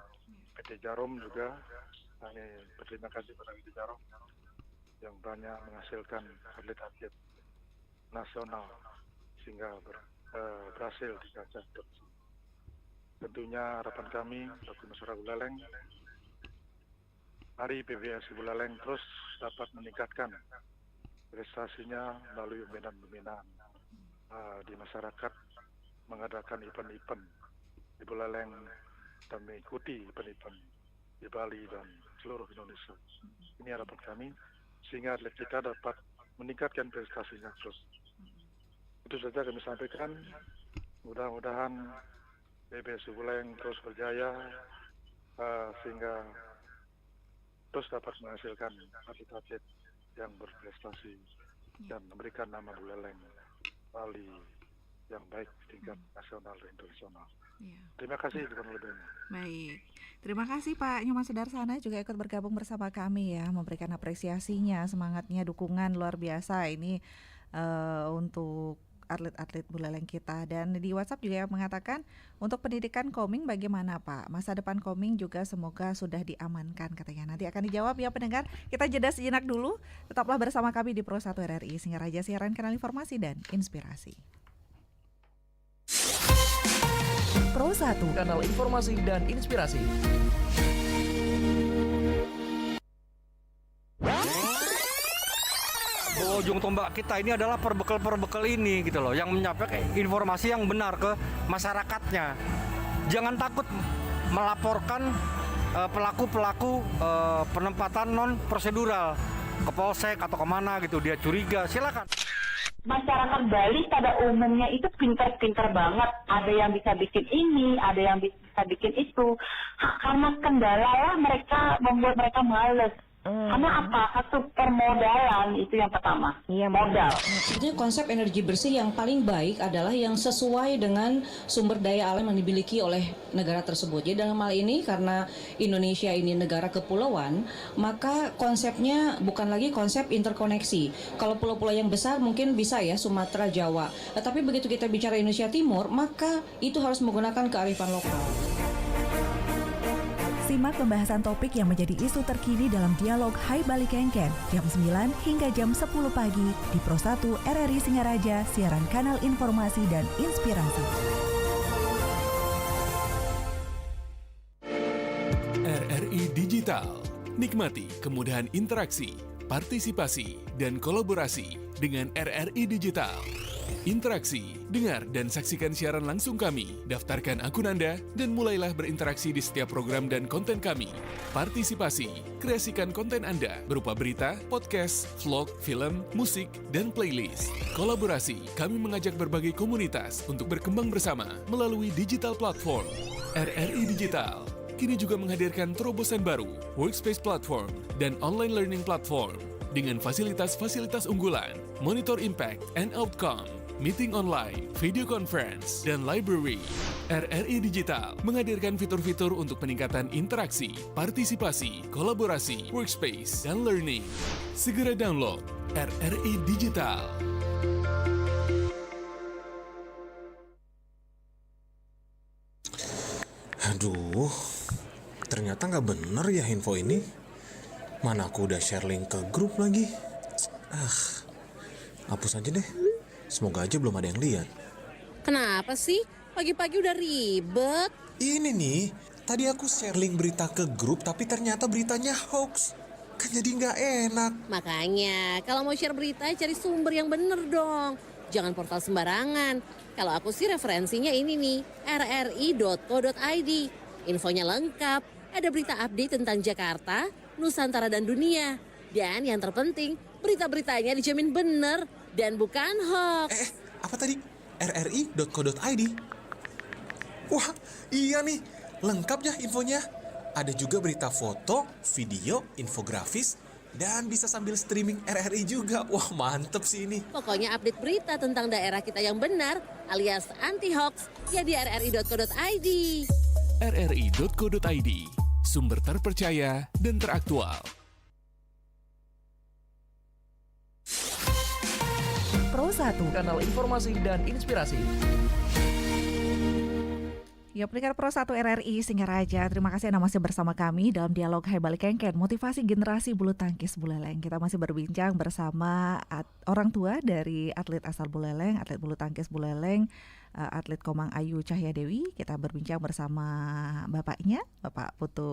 PT Jarum juga kami berterima kasih pada PT Jarum yang banyak menghasilkan atlet-atlet nasional sehingga berhasil di kancah internasional. Tentunya harapan kami bagi masyarakat Buleleng, mari PBSI Buleleng terus dapat meningkatkan prestasinya melalui pembinaan-pembinaan di masyarakat, mengadakan event-event di Buleleng dan mengikuti event-event di Bali dan seluruh Indonesia. Ini harapan kami sehingga atlet kita dapat meningkatkan prestasinya terus. Itu saja kami sampaikan. Mudah-mudahan PBSI Buleleng terus berjaya sehingga terus dapat menghasilkan atlet-atlet yang berprestasi dan memberikan nama Buleleng Bali yang baik tingkat nasional dan internasional. Terima kasih bukan lebihnya. Baik, terima kasih Pak Nyoman Sudarsana juga ikut bergabung bersama kami ya, memberikan apresiasinya, semangatnya, dukungan luar biasa ini untuk atlet-atlet Buleleng kita. Dan di WhatsApp juga mengatakan untuk pendidikan Koming bagaimana Pak? Masa depan Koming juga semoga sudah diamankan katanya. Nanti akan dijawab ya pendengar. Kita jeda sejenak dulu. Tetaplah bersama kami di Pro 1 RRI Singaraja, siaran kanal informasi dan inspirasi. Pro 1, kanal informasi dan inspirasi. Ujung tombak kita ini adalah perbekal ini gitu loh, yang menyampaikan informasi yang benar ke masyarakatnya. Jangan takut melaporkan pelaku-pelaku penempatan non prosedural ke polsek atau kemana gitu, dia curiga, silakan. Masyarakat Bali pada umumnya itu pintar-pintar banget. Ada yang bisa bikin ini, ada yang bisa bikin itu. Karena kendala lah mereka membuat mereka males. Karena apa? Satu permodalan itu yang pertama. Iya, modal. Sebetulnya konsep energi bersih yang paling baik adalah yang sesuai dengan sumber daya alam yang dimiliki oleh negara tersebut. Jadi dalam hal ini karena Indonesia ini negara kepulauan, maka konsepnya bukan lagi konsep interkoneksi. Kalau pulau-pulau yang besar mungkin bisa ya Sumatera, Jawa. Tapi begitu kita bicara Indonesia Timur, maka itu harus menggunakan kearifan lokal. Simak pembahasan topik yang menjadi isu terkini dalam dialog Hai Bali Kengken jam 9 hingga jam 10 pagi di Pro 1 RRI Singaraja, siaran kanal informasi dan inspirasi. RRI Digital. Nikmati kemudahan interaksi, partisipasi, dan kolaborasi dengan RRI Digital. Interaksi, dengar dan saksikan siaran langsung kami. Daftarkan akun Anda dan mulailah berinteraksi di setiap program dan konten kami. Partisipasi, kreasikan konten Anda berupa berita, podcast, vlog, film, musik, dan playlist. Kolaborasi, kami mengajak berbagai komunitas untuk berkembang bersama melalui digital platform. RRI Digital kini juga menghadirkan terobosan baru, workspace platform, dan online learning platform dengan fasilitas-fasilitas unggulan, monitor impact and outcome, meeting online, video conference, dan library. RRI Digital menghadirkan fitur-fitur untuk peningkatan interaksi, partisipasi, kolaborasi, workspace, dan learning. Segera download RRI Digital. Aduh, ternyata nggak bener ya info ini. Mana aku udah share link ke grup lagi. Hapus aja deh. Semoga aja belum ada yang lihat. Kenapa sih? Pagi-pagi udah ribet. Ini nih, tadi aku share link berita ke grup tapi ternyata beritanya hoax. Kan jadi nggak enak. Makanya, kalau mau share berita cari sumber yang bener dong. Jangan portal sembarangan. Kalau aku sih referensinya ini nih, rri.co.id. Infonya lengkap, ada berita update tentang Jakarta, Nusantara dan dunia. Dan yang terpenting, berita-beritanya dijamin bener dan bukan hoax. Apa tadi? rri.co.id. Wah, iya nih, lengkap ya infonya. Ada juga berita foto, video, infografis, dan bisa sambil streaming RRI juga. Wah, mantep sih ini. Pokoknya update berita tentang daerah kita yang benar alias anti-hoax ya di rri.co.id. rri.co.id, sumber terpercaya dan teraktual. Pro 1, kanal informasi dan inspirasi. Ya, pendengar Pro 1 RRI Singaraja, terima kasih Anda masih bersama kami dalam dialog Hai Balik Kengken, motivasi generasi bulu tangkis Buleleng. Kita masih berbincang bersama orang tua dari atlet asal Buleleng, atlet bulu tangkis Buleleng, atlet Komang Ayu Cahya Dewi. Kita berbincang bersama bapaknya, Bapak Putu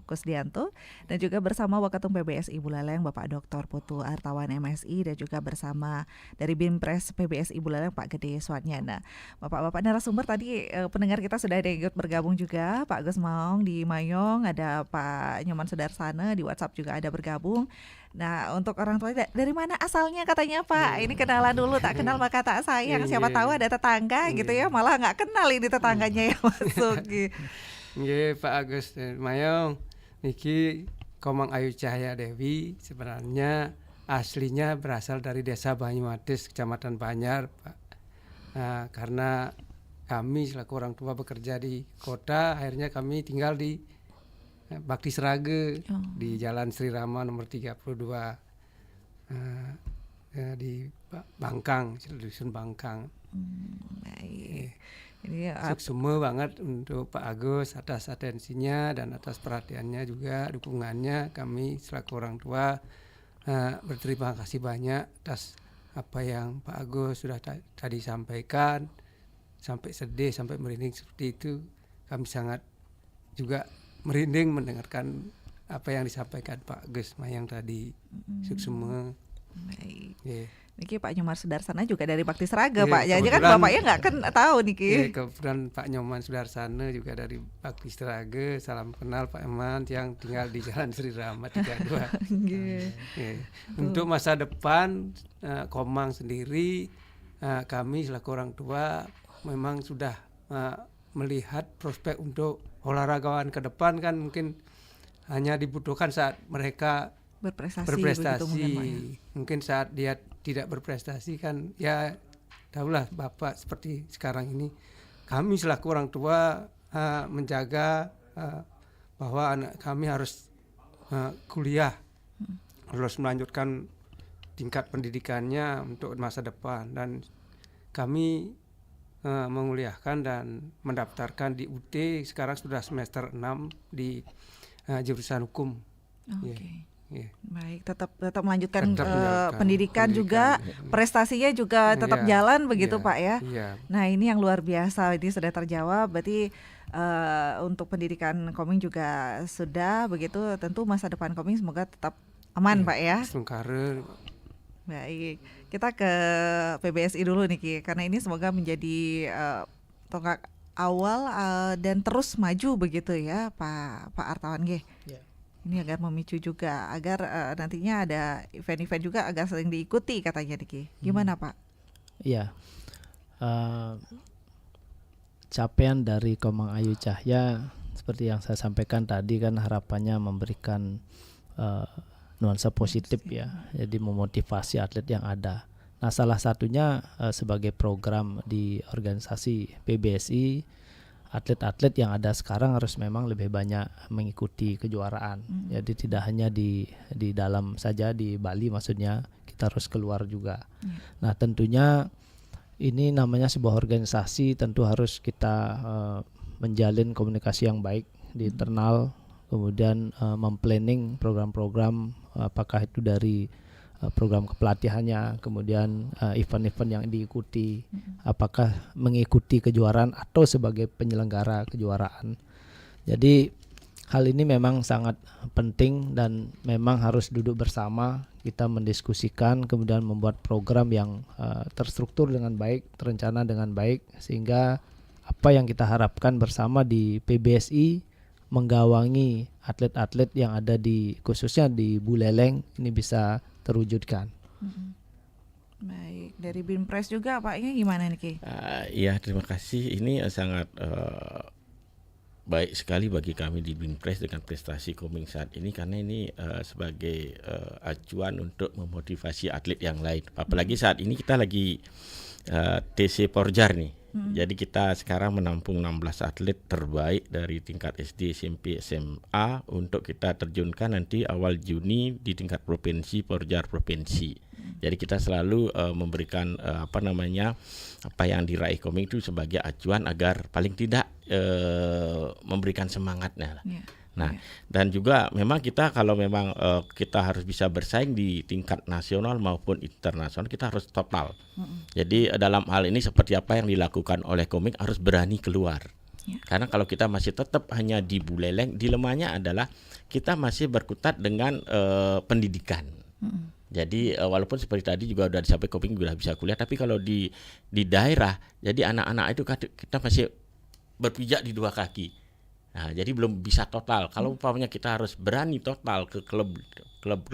Kusdianto, dan juga bersama Waketum PBSI Buleleng, Bapak Dr. Putu Artawan MSI, dan juga bersama dari Binpres PBSI Buleleng, Pak Gede Swatnyana. Bapak-bapak narasumber tadi pendengar kita sudah ada yang ikut bergabung juga, Pak Gus Maung di Mayong, ada Pak Nyoman Sudarsana di WhatsApp juga ada bergabung. Nah, untuk orang tua dari mana asalnya katanya Pak? Ini kenalan dulu, tak kenal maka tak sayang. Siapa tahu ada tetangga gitu ya, malah nggak kenal ini tetangganya yang masuk. Nggih, Pak Agus Mayong. Niki Komang Ayu Cahya Dewi sebenarnya aslinya berasal dari Desa Banyumatis, Kecamatan Banjar, Pak. Nah, karena kami selaku orang tua bekerja di kota, akhirnya kami tinggal di Bakti Srage di Jalan Sri Rama nomor 32 di Bangkang, Dusun Bangkang. Baik. Ini semua banget untuk Pak Agus atas atensinya dan atas perhatiannya juga, dukungannya. Kami selaku orang tua berterima kasih banyak atas apa yang Pak Agus sudah tadi sampaikan. Sampai sedih, sampai merinding seperti itu. Kami sangat juga merinding mendengarkan apa yang disampaikan Pak Gus Mayang tadi. Semua. Baik. Yeah. Niki Pak Nyoman Sudarsana juga dari Bakti Srage, Pak. Jadi kan bapaknya nggak tahu Niki. Kebetulan Pak Nyoman Sudarsana juga dari Bakti Srage. Salam kenal Pak Eman yang tinggal di Jalan Sri Rama 32. Untuk masa depan Komang sendiri, kami selaku orang tua memang sudah melihat prospek untuk olahragawan ke depan kan mungkin hanya dibutuhkan saat mereka berprestasi. Mungkin saat dia tidak berprestasi kan ya tahulah Bapak seperti sekarang ini. Kami selaku orang tua menjaga bahwa anak kami harus kuliah, harus melanjutkan tingkat pendidikannya untuk masa depan, dan kami menguliahkan dan mendaftarkan di UT sekarang sudah semester 6 di jurusan hukum. Baik, tetap melanjutkan pendidikan juga, prestasinya juga tetap jalan begitu Pak ya. Nah, ini yang luar biasa, ini sudah terjawab. Berarti untuk pendidikan Koming juga sudah begitu. Tentu masa depan Koming semoga tetap aman Pak ya. Sungkara. Baik, Kita ke PBSI dulu nih Ki, karena ini semoga menjadi tonggak awal dan terus maju begitu ya Pak Artawan G. Ya. Ini agar memicu juga agar nantinya ada event-event juga agar sering diikuti katanya nih Ki. Gimana Pak? Iya. Capaian dari Komang Ayu Cahya seperti yang saya sampaikan tadi kan harapannya memberikan nuansa positif ya, jadi memotivasi atlet yang ada. Nah salah satunya sebagai program di organisasi PBSI, atlet-atlet yang ada sekarang harus memang lebih banyak mengikuti kejuaraan. Jadi tidak hanya di dalam saja di Bali, maksudnya kita harus keluar juga. Nah tentunya ini namanya sebuah organisasi, tentu harus kita menjalin komunikasi yang baik di internal, kemudian memplanning program-program, apakah itu dari program kepelatihannya, kemudian event-event yang diikuti, apakah mengikuti kejuaraan atau sebagai penyelenggara kejuaraan. Jadi hal ini memang sangat penting dan memang harus duduk bersama, kita mendiskusikan, kemudian membuat program yang terstruktur dengan baik, terencana dengan baik, sehingga apa yang kita harapkan bersama di PBSI menggawangi atlet-atlet yang ada di khususnya di Buleleng ini bisa terwujudkan. Baik, dari Binpres juga Paknya gimana nih Ki? Iya, terima kasih. Ini sangat baik sekali bagi kami di Binpres dengan prestasi Koming saat ini, karena ini sebagai acuan untuk memotivasi atlet yang lain. Apalagi saat ini kita lagi TC Porjar nih. Jadi kita sekarang menampung 16 atlet terbaik dari tingkat SD, SMP, SMA untuk kita terjunkan nanti awal Juni di tingkat provinsi, Porjar provinsi. Jadi kita selalu memberikan apa yang diraih Koming itu sebagai acuan agar paling tidak memberikan semangatnya. Nah, dan juga memang kita kalau memang kita harus bisa bersaing di tingkat nasional maupun internasional, kita harus total. Jadi dalam hal ini seperti apa yang dilakukan oleh Koming, harus berani keluar. Karena kalau kita masih tetap hanya di Buleleng, dilemanya adalah kita masih berkutat dengan pendidikan. Jadi walaupun seperti tadi juga udah disampaikan Koming sudah bisa kuliah, tapi kalau di daerah, jadi anak-anak itu kita masih berpijak di dua kaki. Nah, jadi belum bisa total. Kalau umpamanya kita harus berani total ke klub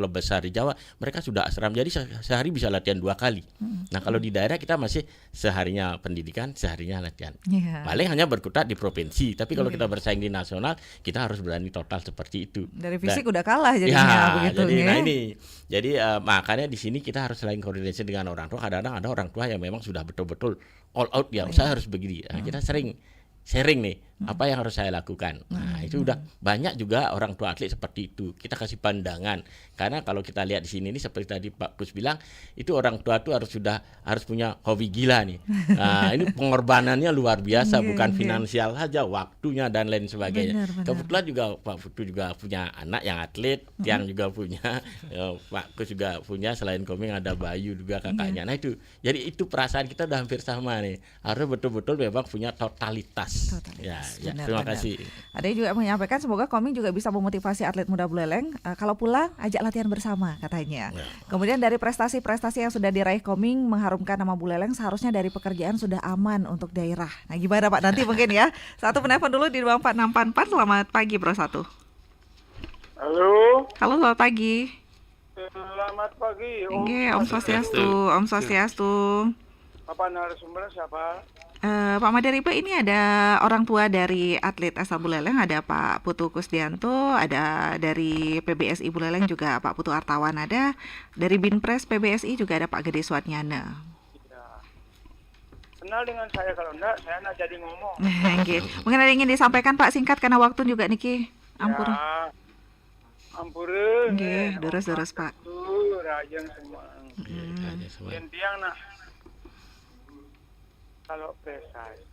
besar di Jawa, mereka sudah asram. Jadi sehari bisa latihan 2 kali. Nah, kalau di daerah kita masih seharinya pendidikan, seharinya latihan. Paling hanya berkutat di provinsi. Tapi kalau kita bersaing di nasional, kita harus berani total seperti itu. Dari fisik udah kalah jadinya begitu. Jadi, nah ini. Jadi makanya di sini kita harus selain koordinasi dengan orang tua. Kadang-kadang ada orang tua yang memang sudah betul-betul all out ya. Saya harus begini. Nah, kita sering sharing nih apa yang harus saya lakukan. Nah, itu udah banyak juga orang tua atlet seperti itu. Kita kasih pandangan. Karena kalau kita lihat di sini ini seperti tadi Pak Kus bilang, itu orang tua tuh harus punya hobi gila nih. Nah, ini pengorbanannya luar biasa, bukan finansial saja, waktunya dan lain sebagainya. Benar. Kebetulan juga Pak Putu juga punya anak yang atlet, Tiang juga punya, Pak Kus juga punya, selain Koming ada Bayu juga kakaknya. Nah, itu. Jadi itu perasaan kita udah hampir sama nih. Harus betul-betul memang punya totalitas. Ya, terima kasih. Ada yang juga menyampaikan semoga Koming juga bisa memotivasi atlet muda Buleleng. Kalau pulang ajak latihan bersama katanya. Kemudian dari prestasi-prestasi yang sudah diraih Koming mengharumkan nama Buleleng, seharusnya dari pekerjaan sudah aman untuk daerah. Nah gimana Pak nanti mungkin ya. Satu penelpon dulu di 24644. Selamat pagi Bro 1. Halo. Halo, selamat pagi. Selamat pagi. Om Swastiastu. Om Swastiastu. Bapak narasumber siapa? Pak Madaripa, ini ada orang tua dari atlet asal Buleleng, ada Pak Putu Kusdianto, ada dari PBSI Buleleng juga Pak Putu Artawan, ada dari Binpres PBSI juga ada Pak Gede Suatnyana. Ya. Kenal dengan saya, kalau enggak saya enggak jadi ngomong. Mungkin ada yang ingin disampaikan Pak, singkat karena waktu juga niki. Ampun. Ya. Ampun. Terus Pak. Rajang semua. Tiang nah. Kalau prestasi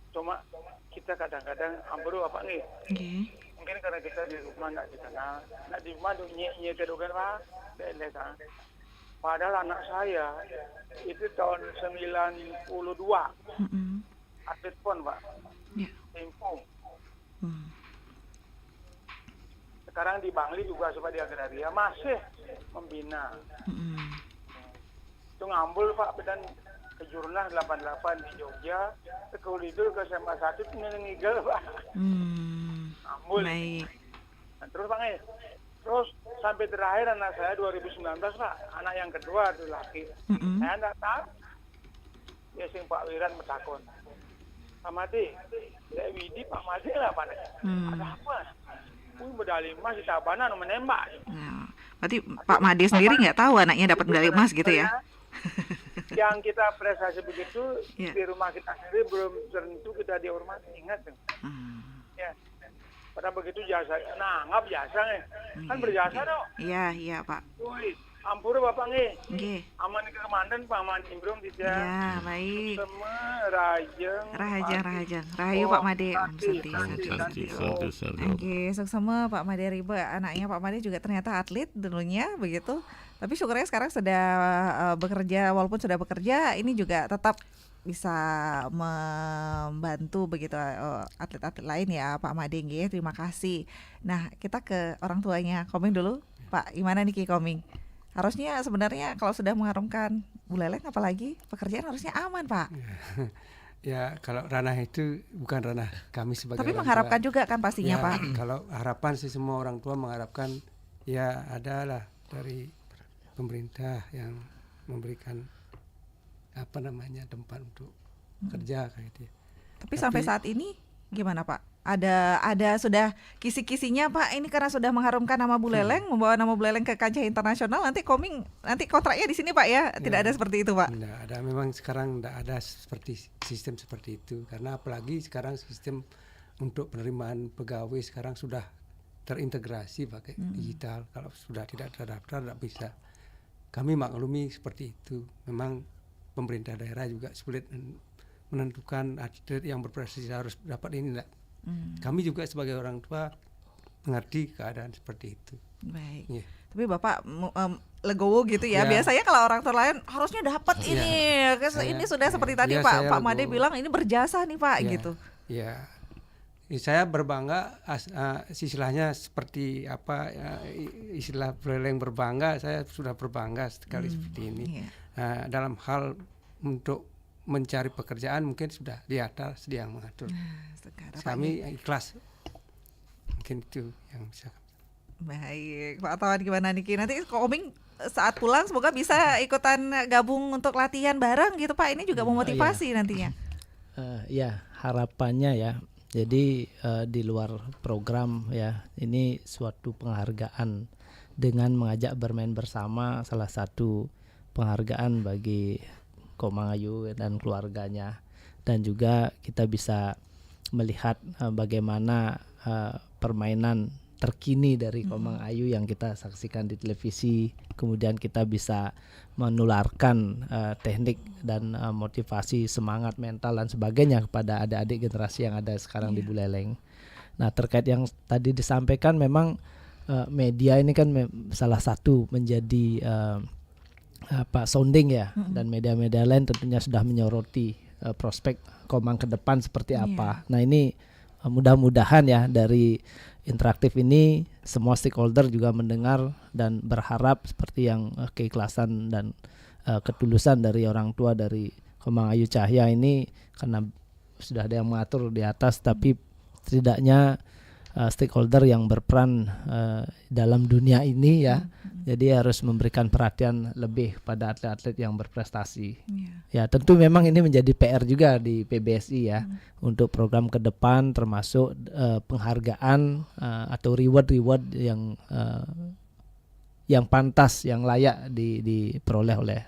cuma kita kadang-kadang amburu apa nih? Mungkin karena kita di rumah nggak dikenal, nggak di rumah dunia terugan Pak, padahal anak saya itu tahun 92 atlet pon Pak, Impung. Sekarang di Bangli juga sebagai agraria masih membina. Itu ngambul Pak dan ke Jurnah 88 di Jogja, ke Ulidul ke SMA 1 itu ngigel Pak. Ngambul. Baik. Nah, terus Pak terus sampai terakhir anak saya 2019 Pak, anak yang kedua itu laki. Saya enggak tahu. Ya sing Pak Wiran metakon. Pak Made, Dek Widi Pak Made lah Pak. Ada apa? Medali emas di Tabanan menembak. Nah, berarti Pak Made sendiri nggak tahu anaknya dapat medali emas gitu ya? Yang kita prestasi begitu di rumah kita sendiri belum tentu kita dihormati, ingat dong. Ya. Pada begitu jasa, anggap jasa nih. Kan berjasa dong. Iya Pak. Wih, ampura Bapak nih. Nggih. Aman ke Komandan Pak Man Imbrong tidak. Ya, baik. Semua rajeng. Rahayu Pak Made. Santi. Oke, suksema Pak Made Ribe. Anaknya Pak Made juga ternyata atlet dulunya begitu. Tapi syukurnya sekarang sudah bekerja, walaupun sudah bekerja, ini juga tetap bisa membantu begitu atlet-atlet lain ya Pak Made. Terima kasih. Nah, kita ke orang tuanya. Koming dulu. Pak, gimana nih Ki Koming? Harusnya sebenarnya kalau sudah mengharumkan Buleleng apalagi pekerjaan harusnya aman Pak. Ya kalau ranah itu bukan ranah kami sebagai tapi orang mengharapkan tua. juga kan pastinya Ya, Pak. Kalau harapan sih semua orang tua mengharapkan ya adalah dari pemerintah yang memberikan tempat untuk kerja kayak gitu. Tapi sampai saat ini gimana Pak? Ada sudah kisi-kisinya Pak, ini karena sudah mengharumkan nama Buleleng, membawa nama Buleleng ke kancah internasional, nanti kontraknya di sini Pak ya? Tidak ada seperti itu Pak? Tidak ada, memang sekarang tidak ada sistem seperti itu, karena apalagi sekarang sistem untuk penerimaan pegawai sekarang sudah terintegrasi pakai digital. Kalau sudah tidak terdaftar tidak bisa. Kami maklumi seperti itu. Memang pemerintah daerah juga sulit menentukan atlet yang berprestasi harus dapat ini enggak. Kami juga sebagai orang tua mengerti keadaan seperti itu. Baik. Yeah. Tapi Bapak legowo gitu ya. Biasanya kalau orang tua lain harusnya dapat ini. Ini sudah seperti tadi Pak Made bilang ini berjasa nih Pak gitu. Ya. Saya berbangga istilahnya seperti apa istilah Buleleng berbangga, saya sudah berbangga sekali seperti ini. Dalam hal untuk mencari pekerjaan mungkin sudah di atas dia yang mengatur. Kami ikhlas. Mungkin itu yang bisa. Baik, Pak Tawan gimana Niki? Nanti Koming saat pulang semoga bisa ikutan gabung untuk latihan bareng gitu Pak. Ini juga memotivasi nantinya. Ya, harapannya ya. Jadi di luar program ya, ini suatu penghargaan dengan mengajak bermain bersama, salah satu penghargaan bagi Komang Ayu dan keluarganya, dan juga kita bisa melihat bagaimana permainan terkini dari Komang Ayu yang kita saksikan di televisi, kemudian kita bisa menularkan teknik dan motivasi, semangat mental dan sebagainya kepada adik-adik generasi yang ada sekarang di Buleleng. Nah, terkait yang tadi disampaikan, memang media ini kan salah satu menjadi sounding ya, dan media-media lain tentunya sudah menyoroti prospek Komang ke depan seperti apa. Nah, ini mudah-mudahan ya dari interaktif ini semua stakeholder juga mendengar dan berharap seperti yang keikhlasan dan ketulusan dari orang tua dari Komang Ayu Cahya ini, karena sudah ada yang mengatur di atas, tapi setidaknya stakeholder yang berperan dalam dunia ini ya, jadi harus memberikan perhatian lebih pada atlet-atlet yang berprestasi. Ya tentu memang ini menjadi PR juga di PBSI ya, untuk program ke depan, termasuk penghargaan atau reward yang pantas, yang layak diperoleh oleh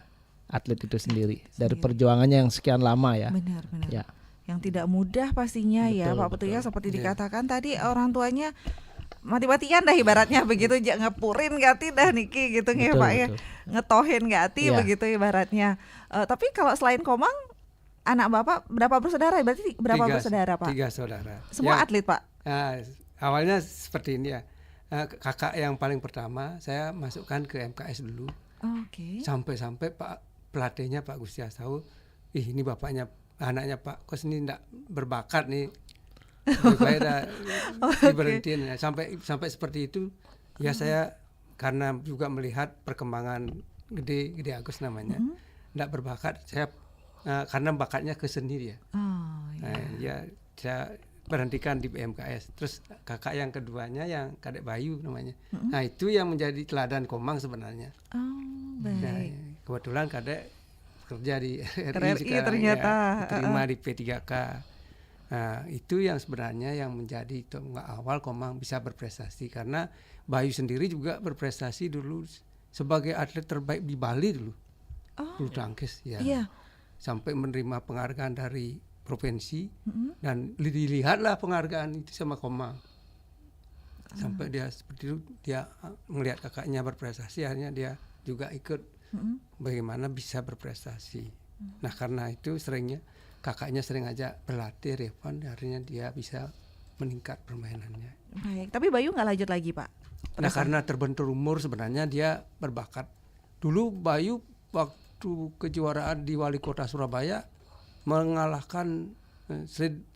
atlet itu sendiri dari perjuangannya yang sekian lama ya. Benar. Ya. Yang tidak mudah pastinya ya Pak Putu ya, seperti dikatakan tadi orang tuanya mati-matian dah ibaratnya begitu, ngepurin gati dah Niki gitu ya Pak ya, ngetohin gati begitu ibaratnya. Tapi kalau selain Komang, anak Bapak berapa bersaudara? Berarti berapa bersaudara Pak? 3 saudara. Semua atlet Pak? Awalnya seperti ini ya, kakak yang paling pertama saya masukkan ke MKS dulu. Sampai-sampai Pak pelatihnya Pak Gusti Asau, ini bapaknya anaknya Pak Kos ini enggak berbakat nih, lebih baik dah diberhentiin. Sampai seperti itu ya. Saya karena juga melihat perkembangan Gede Agus namanya, enggak berbakat, karena bakatnya ke seni dia. Saya berhentikan di BMKS. Terus kakak yang keduanya yang Kadek Bayu namanya. Nah, itu yang menjadi teladan Komang sebenarnya. Baik. Nah, kebetulan Kadek kerja di RRI sekarang, ternyata. diterima di P3K. Nah, itu yang sebenarnya yang menjadi tonggak awal Komang bisa berprestasi, karena Bayu sendiri juga berprestasi dulu sebagai atlet terbaik di Bali dulu. Bulu tangkis ya. Sampai menerima penghargaan dari provinsi dan dilihatlah penghargaan itu sama Komang. Sampai dia seperti itu, dia melihat kakaknya berprestasi, akhirnya dia juga ikut bagaimana bisa berprestasi. Nah, karena itu kakaknya sering ajak berlatih Revan, akhirnya dia bisa meningkat permainannya. Baik, tapi Bayu nggak lanjut lagi, Pak? Nah, karena terbentur umur sebenarnya dia berbakat. Dulu Bayu waktu kejuaraan di Wali Kota Surabaya mengalahkan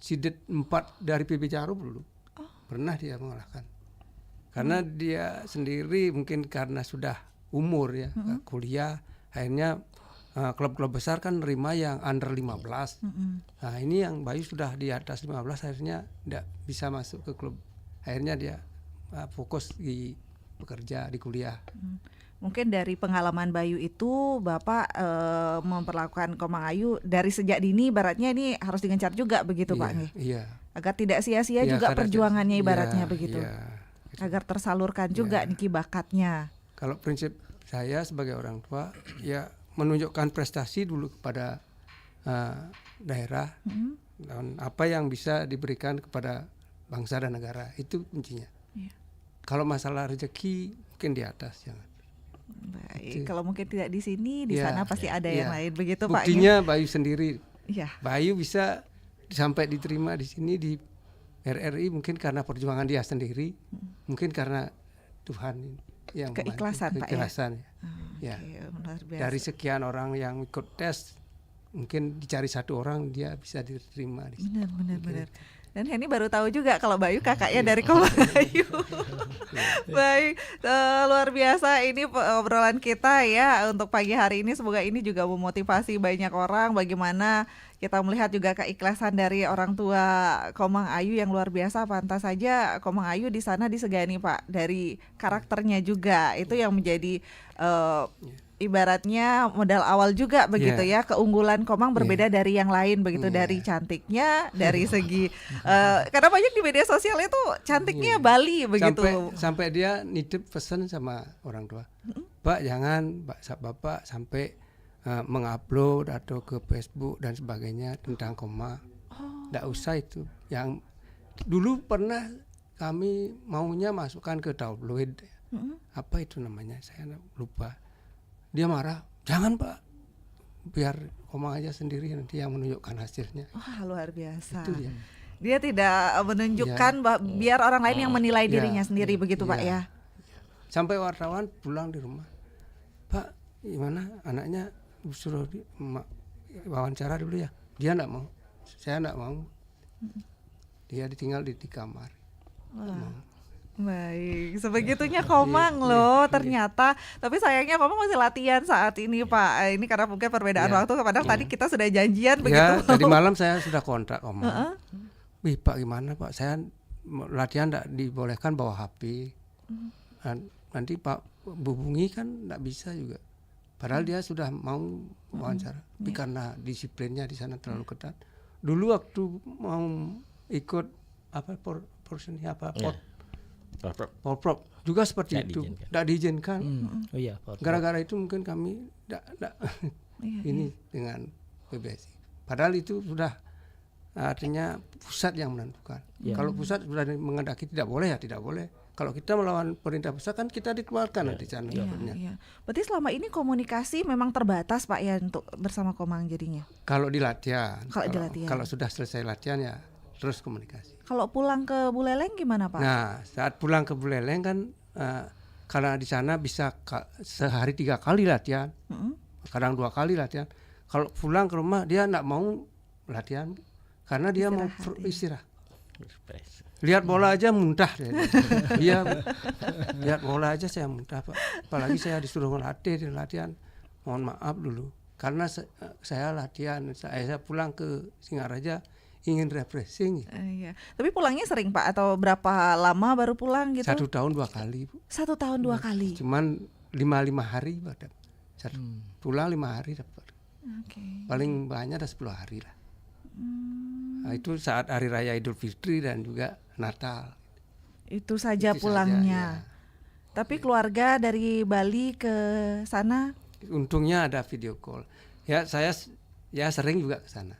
Sidet 4 dari PB Jarum dulu. Pernah dia mengalahkan. Karena dia sendiri mungkin karena sudah umur ya, kuliah, akhirnya klub-klub besar kan nerima yang under 15. Nah, ini yang Bayu sudah di atas 15, akhirnya tidak bisa masuk ke klub. Akhirnya dia fokus di bekerja, di kuliah. Mungkin dari pengalaman Bayu itu Bapak memperlakukan Komang Ayu dari sejak dini, ibaratnya ini harus digencar juga begitu, Pak? Iya. Agar tidak sia-sia juga perjuangannya, ibaratnya begitu. Agar tersalurkan juga niki bakatnya. Kalau prinsip saya sebagai orang tua ya menunjukkan prestasi dulu kepada daerah dan apa yang bisa diberikan kepada bangsa dan negara, itu kuncinya. Kalau masalah rezeki mungkin di atas, jangan. Baik, kalau mungkin tidak di sini, di sana pasti ada yang lain, begitu Pak? Buktinya Bayu sendiri, ya. Bayu bisa sampai diterima di sini di RRI mungkin karena perjuangan dia sendiri, mungkin karena Tuhan yang keikhlasan, Pak. Keikhlasan, ya. Okay, dari sekian orang yang ikut tes, mungkin dicari satu orang dia bisa diterima di sini. Benar. Dan Henny baru tahu juga kalau Bayu kakaknya dari Komang Ayu. Baik, luar biasa ini obrolan kita ya untuk pagi hari ini. Semoga ini juga memotivasi banyak orang bagaimana kita melihat juga keikhlasan dari orang tua Komang Ayu yang luar biasa. Pantas saja Komang Ayu di sana disegani, Pak, dari karakternya juga. Itu yang menjadi ibaratnya modal awal juga begitu ya. Keunggulan Komang berbeda dari yang lain begitu, dari cantiknya, dari segi karena banyak di media sosial itu cantiknya Bali begitu. Sampai dia nitip pesan sama orang tua, Pak jangan Bapak sampai mengupload atau ke Facebook dan sebagainya tentang Komang. Nggak usah itu. Yang dulu pernah kami maunya masukkan ke tabloid, apa itu namanya, saya lupa. Dia marah, jangan Pak, biar Komang aja sendiri nanti yang menunjukkan hasilnya. Wah, luar biasa. Itu dia tidak menunjukkan biar orang lain yang menilai dirinya sendiri begitu Pak ya. Sampai wartawan pulang di rumah, Pak gimana anaknya, suruh wawancara dulu ya. Dia enggak mau, saya enggak mau. Dia ditinggal di kamar. Baik, sebegitunya Komang loh ternyata. Tapi sayangnya Komang masih latihan saat ini Pak. Ini karena mungkin perbedaan waktu. Padahal tadi kita sudah janjian begitu. Tadi malam saya sudah kontak Komang. Wih Pak gimana Pak, saya latihan tidak dibolehkan bawa HP. Nanti Pak hubungi kan tidak bisa juga. Padahal dia sudah mau wawancara. Tapi karena disiplinnya di sana terlalu ketat. Dulu waktu mau ikut Polprov juga seperti itu, tidak diizinkan. Gara-gara itu mungkin kami tidak ini dengan PBSI. Padahal itu sudah artinya pusat yang menentukan. Kalau pusat sudah mengendaki tidak boleh ya tidak boleh. Kalau kita melawan perintah pusat kan kita dikeluarkan nanti sana. Berarti selama ini komunikasi memang terbatas Pak ya untuk bersama Komang jadinya. Kalau di latihan. Kalau sudah selesai latihan ya terus komunikasi. Kalau pulang ke Buleleng gimana Pak? Nah saat pulang ke Buleleng kan karena di sana bisa sehari 3 kali latihan, kadang 2 kali latihan. Kalau pulang ke rumah dia enggak mau latihan karena dia mau istirahat. Lihat bola aja muntah dia. Lihat bola aja saya muntah Pak. Apalagi saya disuruh ngelatih di latihan. Mohon maaf dulu. karena saya latihan, saya pulang ke Singaraja ingin refreshing. Iya. Tapi pulangnya sering Pak atau berapa lama baru pulang gitu? 1 tahun 2 kali. 1 tahun 2 kali. Cuman 5 hari dapat. Pulang 5 hari dapat. Paling banyak ada 10 hari lah. Nah, itu saat hari raya Idul Fitri dan juga Natal. Itu saja pulangnya. Tapi keluarga dari Bali ke sana? Untungnya ada video call. Ya saya sering juga ke sana.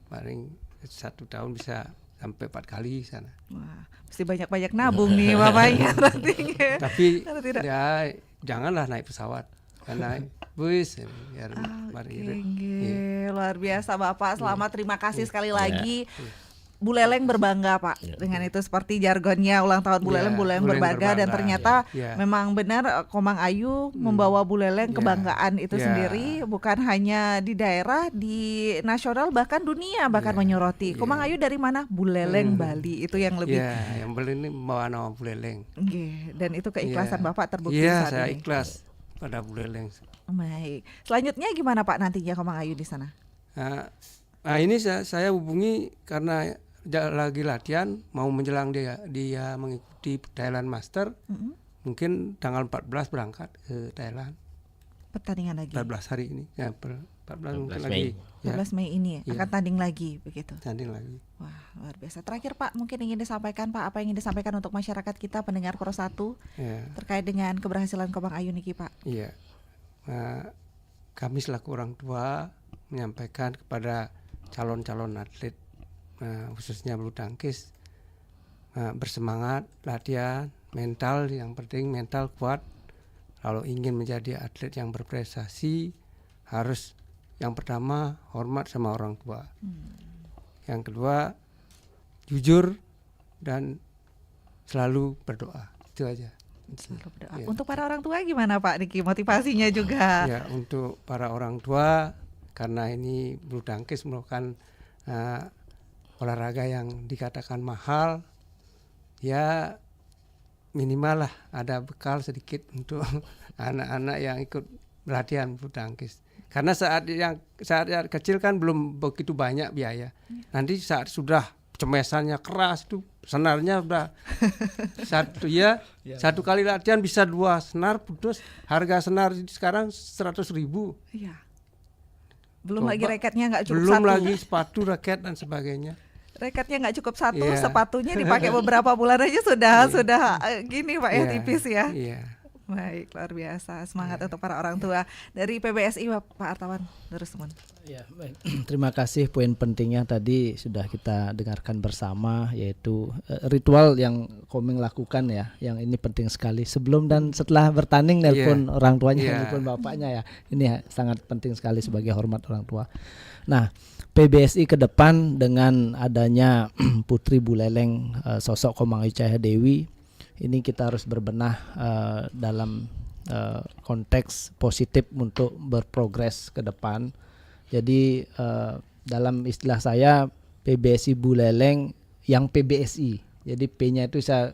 Paling 1 tahun bisa sampai 4 kali sana. Wah, mesti banyak-banyak nabung nih bapaknya. Tapi ya janganlah naik pesawat, karena bus biar luar biasa Bapak. Selamat, terima kasih sekali lagi. Bu Leleng berbangga Pak dengan itu, seperti jargonnya ulang tahun Bu Leleng, Bu Leleng berbangga, dan ternyata memang benar Komang Ayu membawa Bu Leleng kebanggaan itu sendiri, bukan hanya di daerah, di nasional, bahkan dunia bahkan menyoroti. Komang Ayu dari mana? Bu Leleng Bali, itu yang lebih. Yang Bali ini membawa nama Bu Leleng. Dan itu keikhlasan Bapak terbukti Iya, saat saya ini. ikhlas pada Bu Leleng. Baik. Selanjutnya gimana Pak nantinya Komang Ayu di sana? Nah ini saya hubungi karena lagi latihan, mau menjelang dia mengikuti Thailand Master. Mungkin tanggal 14 berangkat ke Thailand. Pertandingan lagi. 14 hari ini. Ya, 14 mungkin Mei. lagi. 14 Mei ini akan tanding lagi begitu. Tanding lagi. Wah, luar biasa. Terakhir Pak, mungkin ingin disampaikan Pak, apa yang ingin disampaikan untuk masyarakat kita pendengar Pro 1 terkait dengan keberhasilan Komang Ayu niki Pak? Iya. Kami selaku orang tua menyampaikan kepada calon-calon atlet, khususnya bulu tangkis, bersemangat, latihan, mental, yang penting mental kuat. Kalau ingin menjadi atlet yang berprestasi, harus yang pertama hormat sama orang tua. Yang kedua jujur dan selalu berdoa. Itu aja. Selalu berdoa. Untuk para orang tua gimana Pak Niki, motivasinya juga? Ya, untuk para orang tua, karena ini bulu tangkis merupakan olahraga yang dikatakan mahal, ya minimal lah ada bekal sedikit untuk anak-anak yang ikut latihan bulu tangkis. Karena saat kecil kan belum begitu banyak biaya. Nanti saat sudah cemesannya keras tuh, senarnya udah satu kali latihan bisa 2 senar putus. Harga senar sekarang 100.000. Iya. Belum lagi raketnya nggak cukup belum satu. lagi sepatu, raket dan sebagainya. Raketnya nggak cukup satu, sepatunya dipakai beberapa bulan aja sudah gini Pak ya, tipis ya. Baik, luar biasa. Semangat untuk para orang tua. Dari PBSI Pak Artawan Darusman. Ya, baik. Terima kasih, poin pentingnya tadi sudah kita dengarkan bersama, yaitu ritual yang Komeng lakukan ya, yang ini penting sekali. Sebelum dan setelah bertanding nelpon orang tuanya, nelpon bapaknya ya. Ini sangat penting sekali sebagai hormat orang tua. Nah, PBSI ke depan dengan adanya Putri Bu Leleng, sosok Komang Ayu Cahaya Dewi, ini kita harus berbenah dalam konteks positif untuk berprogres ke depan. Jadi dalam istilah saya PBSI Bu Leleng yang PBSI. Jadi P-nya itu saya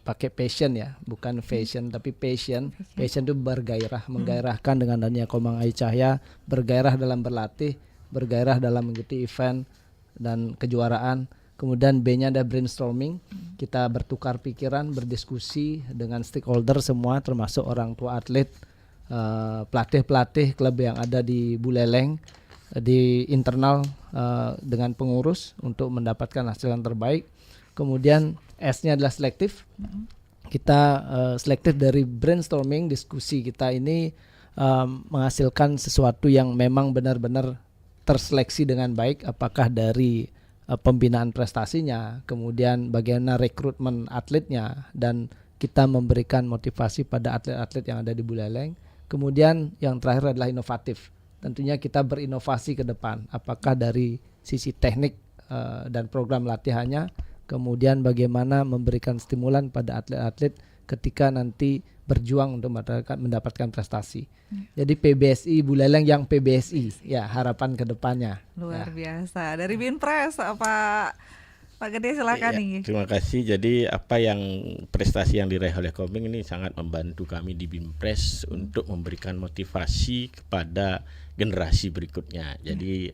pakai passion ya, bukan fashion tapi passion. Passion itu bergairah, menggairahkan dengan adanya Komang Ayu Cahaya, bergairah dalam berlatih, bergairah dalam mengikuti event dan kejuaraan. Kemudian B-nya ada brainstorming, kita bertukar pikiran, berdiskusi dengan stakeholder semua, termasuk orang tua atlet, pelatih-pelatih klub yang ada di Buleleng, di internal dengan pengurus untuk mendapatkan hasil yang terbaik. Kemudian S-nya adalah selektif. Kita selektif dari brainstorming, diskusi kita ini menghasilkan sesuatu yang memang benar-benar terseleksi dengan baik, apakah dari pembinaan prestasinya, kemudian bagaimana rekrutmen atletnya, dan kita memberikan motivasi pada atlet-atlet yang ada di Buleleng. Kemudian yang terakhir adalah inovatif. Tentunya kita berinovasi ke depan, apakah dari sisi teknik dan program latihannya, kemudian bagaimana memberikan stimulan pada atlet-atlet ketika nanti berjuang untuk mendapatkan prestasi. Jadi PBSI Buleleng yang PBSI, ya harapan ke depannya. Luar biasa. Dari Binpres Pak Pak Gede silakan Iya, nih. terima kasih. Jadi apa yang prestasi yang diraih oleh Komeng ini sangat membantu kami di BIMPRES untuk memberikan motivasi kepada generasi berikutnya. Jadi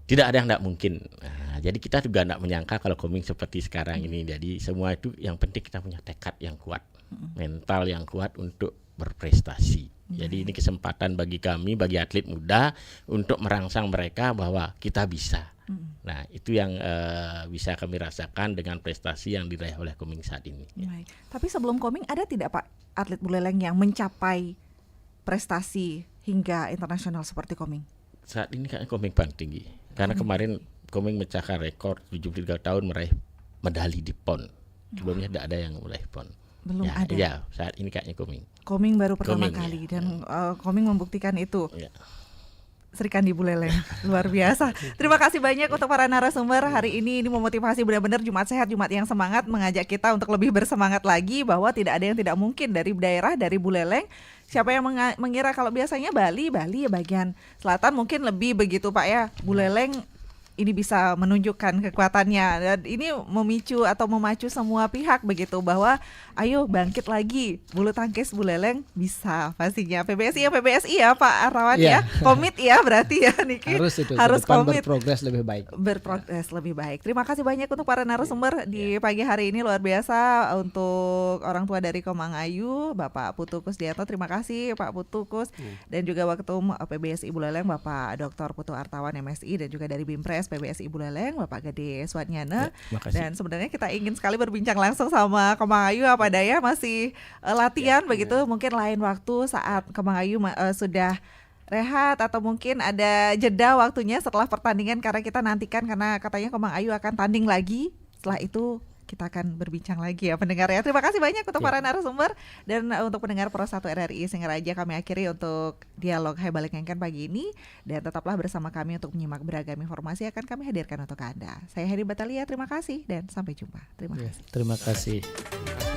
tidak ada yang tidak mungkin. Nah, jadi kita juga tidak menyangka kalau Komeng seperti sekarang ini. Jadi semua itu yang penting kita punya tekad yang kuat, mental yang kuat untuk berprestasi. Jadi ini kesempatan bagi kami, bagi atlet muda untuk merangsang mereka bahwa kita bisa. Nah, itu yang bisa kami rasakan dengan prestasi yang diraih oleh Komeng saat ini. Baik. Tapi sebelum Komeng ada tidak Pak atlet buleleng yang mencapai prestasi hingga internasional seperti Komeng? Saat ini kayaknya Komeng paling tinggi. Karena kemarin Komeng memecahkan rekor 73 tahun meraih medali di PON. Sebelumnya tidak ada yang meraih PON. Belum ya, ada. Ya, saat ini kayaknya Komeng. Komeng baru pertama Komeng, kali ya. dan Komeng membuktikan itu. Ya. Sri Kandi Buleleng, luar biasa. Terima kasih banyak untuk para narasumber hari ini memotivasi benar-benar Jumat Sehat, Jumat yang semangat, mengajak kita untuk lebih bersemangat lagi bahwa tidak ada yang tidak mungkin dari daerah, dari Buleleng. Siapa yang mengira kalau biasanya Bali ya bagian selatan mungkin lebih begitu Pak ya. Buleleng ini bisa menunjukkan kekuatannya dan ini memicu atau memacu semua pihak begitu bahwa ayo bangkit lagi, bulu tangkis Buleleng bisa pastinya. PBSI ya Pak Artawan ya, komit ya berarti ya Niki. Harus komit berprogres lebih baik. Berprogres lebih baik. Terima kasih banyak untuk para narasumber di pagi hari ini, luar biasa. Untuk orang tua dari Komang Ayu, Bapak Putu Kusdianto, terima kasih Pak Putu Kus, dan juga Waketum PBSI Buleleng Bapak Dr. Putu Artawan MSI, dan juga dari BIMPRES PBSI Buleleng Bapak Gede Swatnyana. Dan sebenarnya kita ingin sekali berbincang langsung sama Komang Ayu, apa daya masih latihan begitu. Mungkin lain waktu saat Komang Ayu sudah rehat atau mungkin ada jeda waktunya setelah pertandingan, karena kita nantikan karena katanya Komang Ayu akan tanding lagi. Setelah itu kita akan berbincang lagi ya pendengar ya. Terima kasih banyak untuk para narasumber dan untuk pendengar Pro 1 RRI Singaraja, kami akhiri untuk dialog Hai Balik Kengken pagi ini, dan tetaplah bersama kami untuk menyimak beragam informasi akan kami hadirkan untuk Anda. Saya Heri Batalia, terima kasih dan sampai jumpa. Terima kasih. Terima kasih.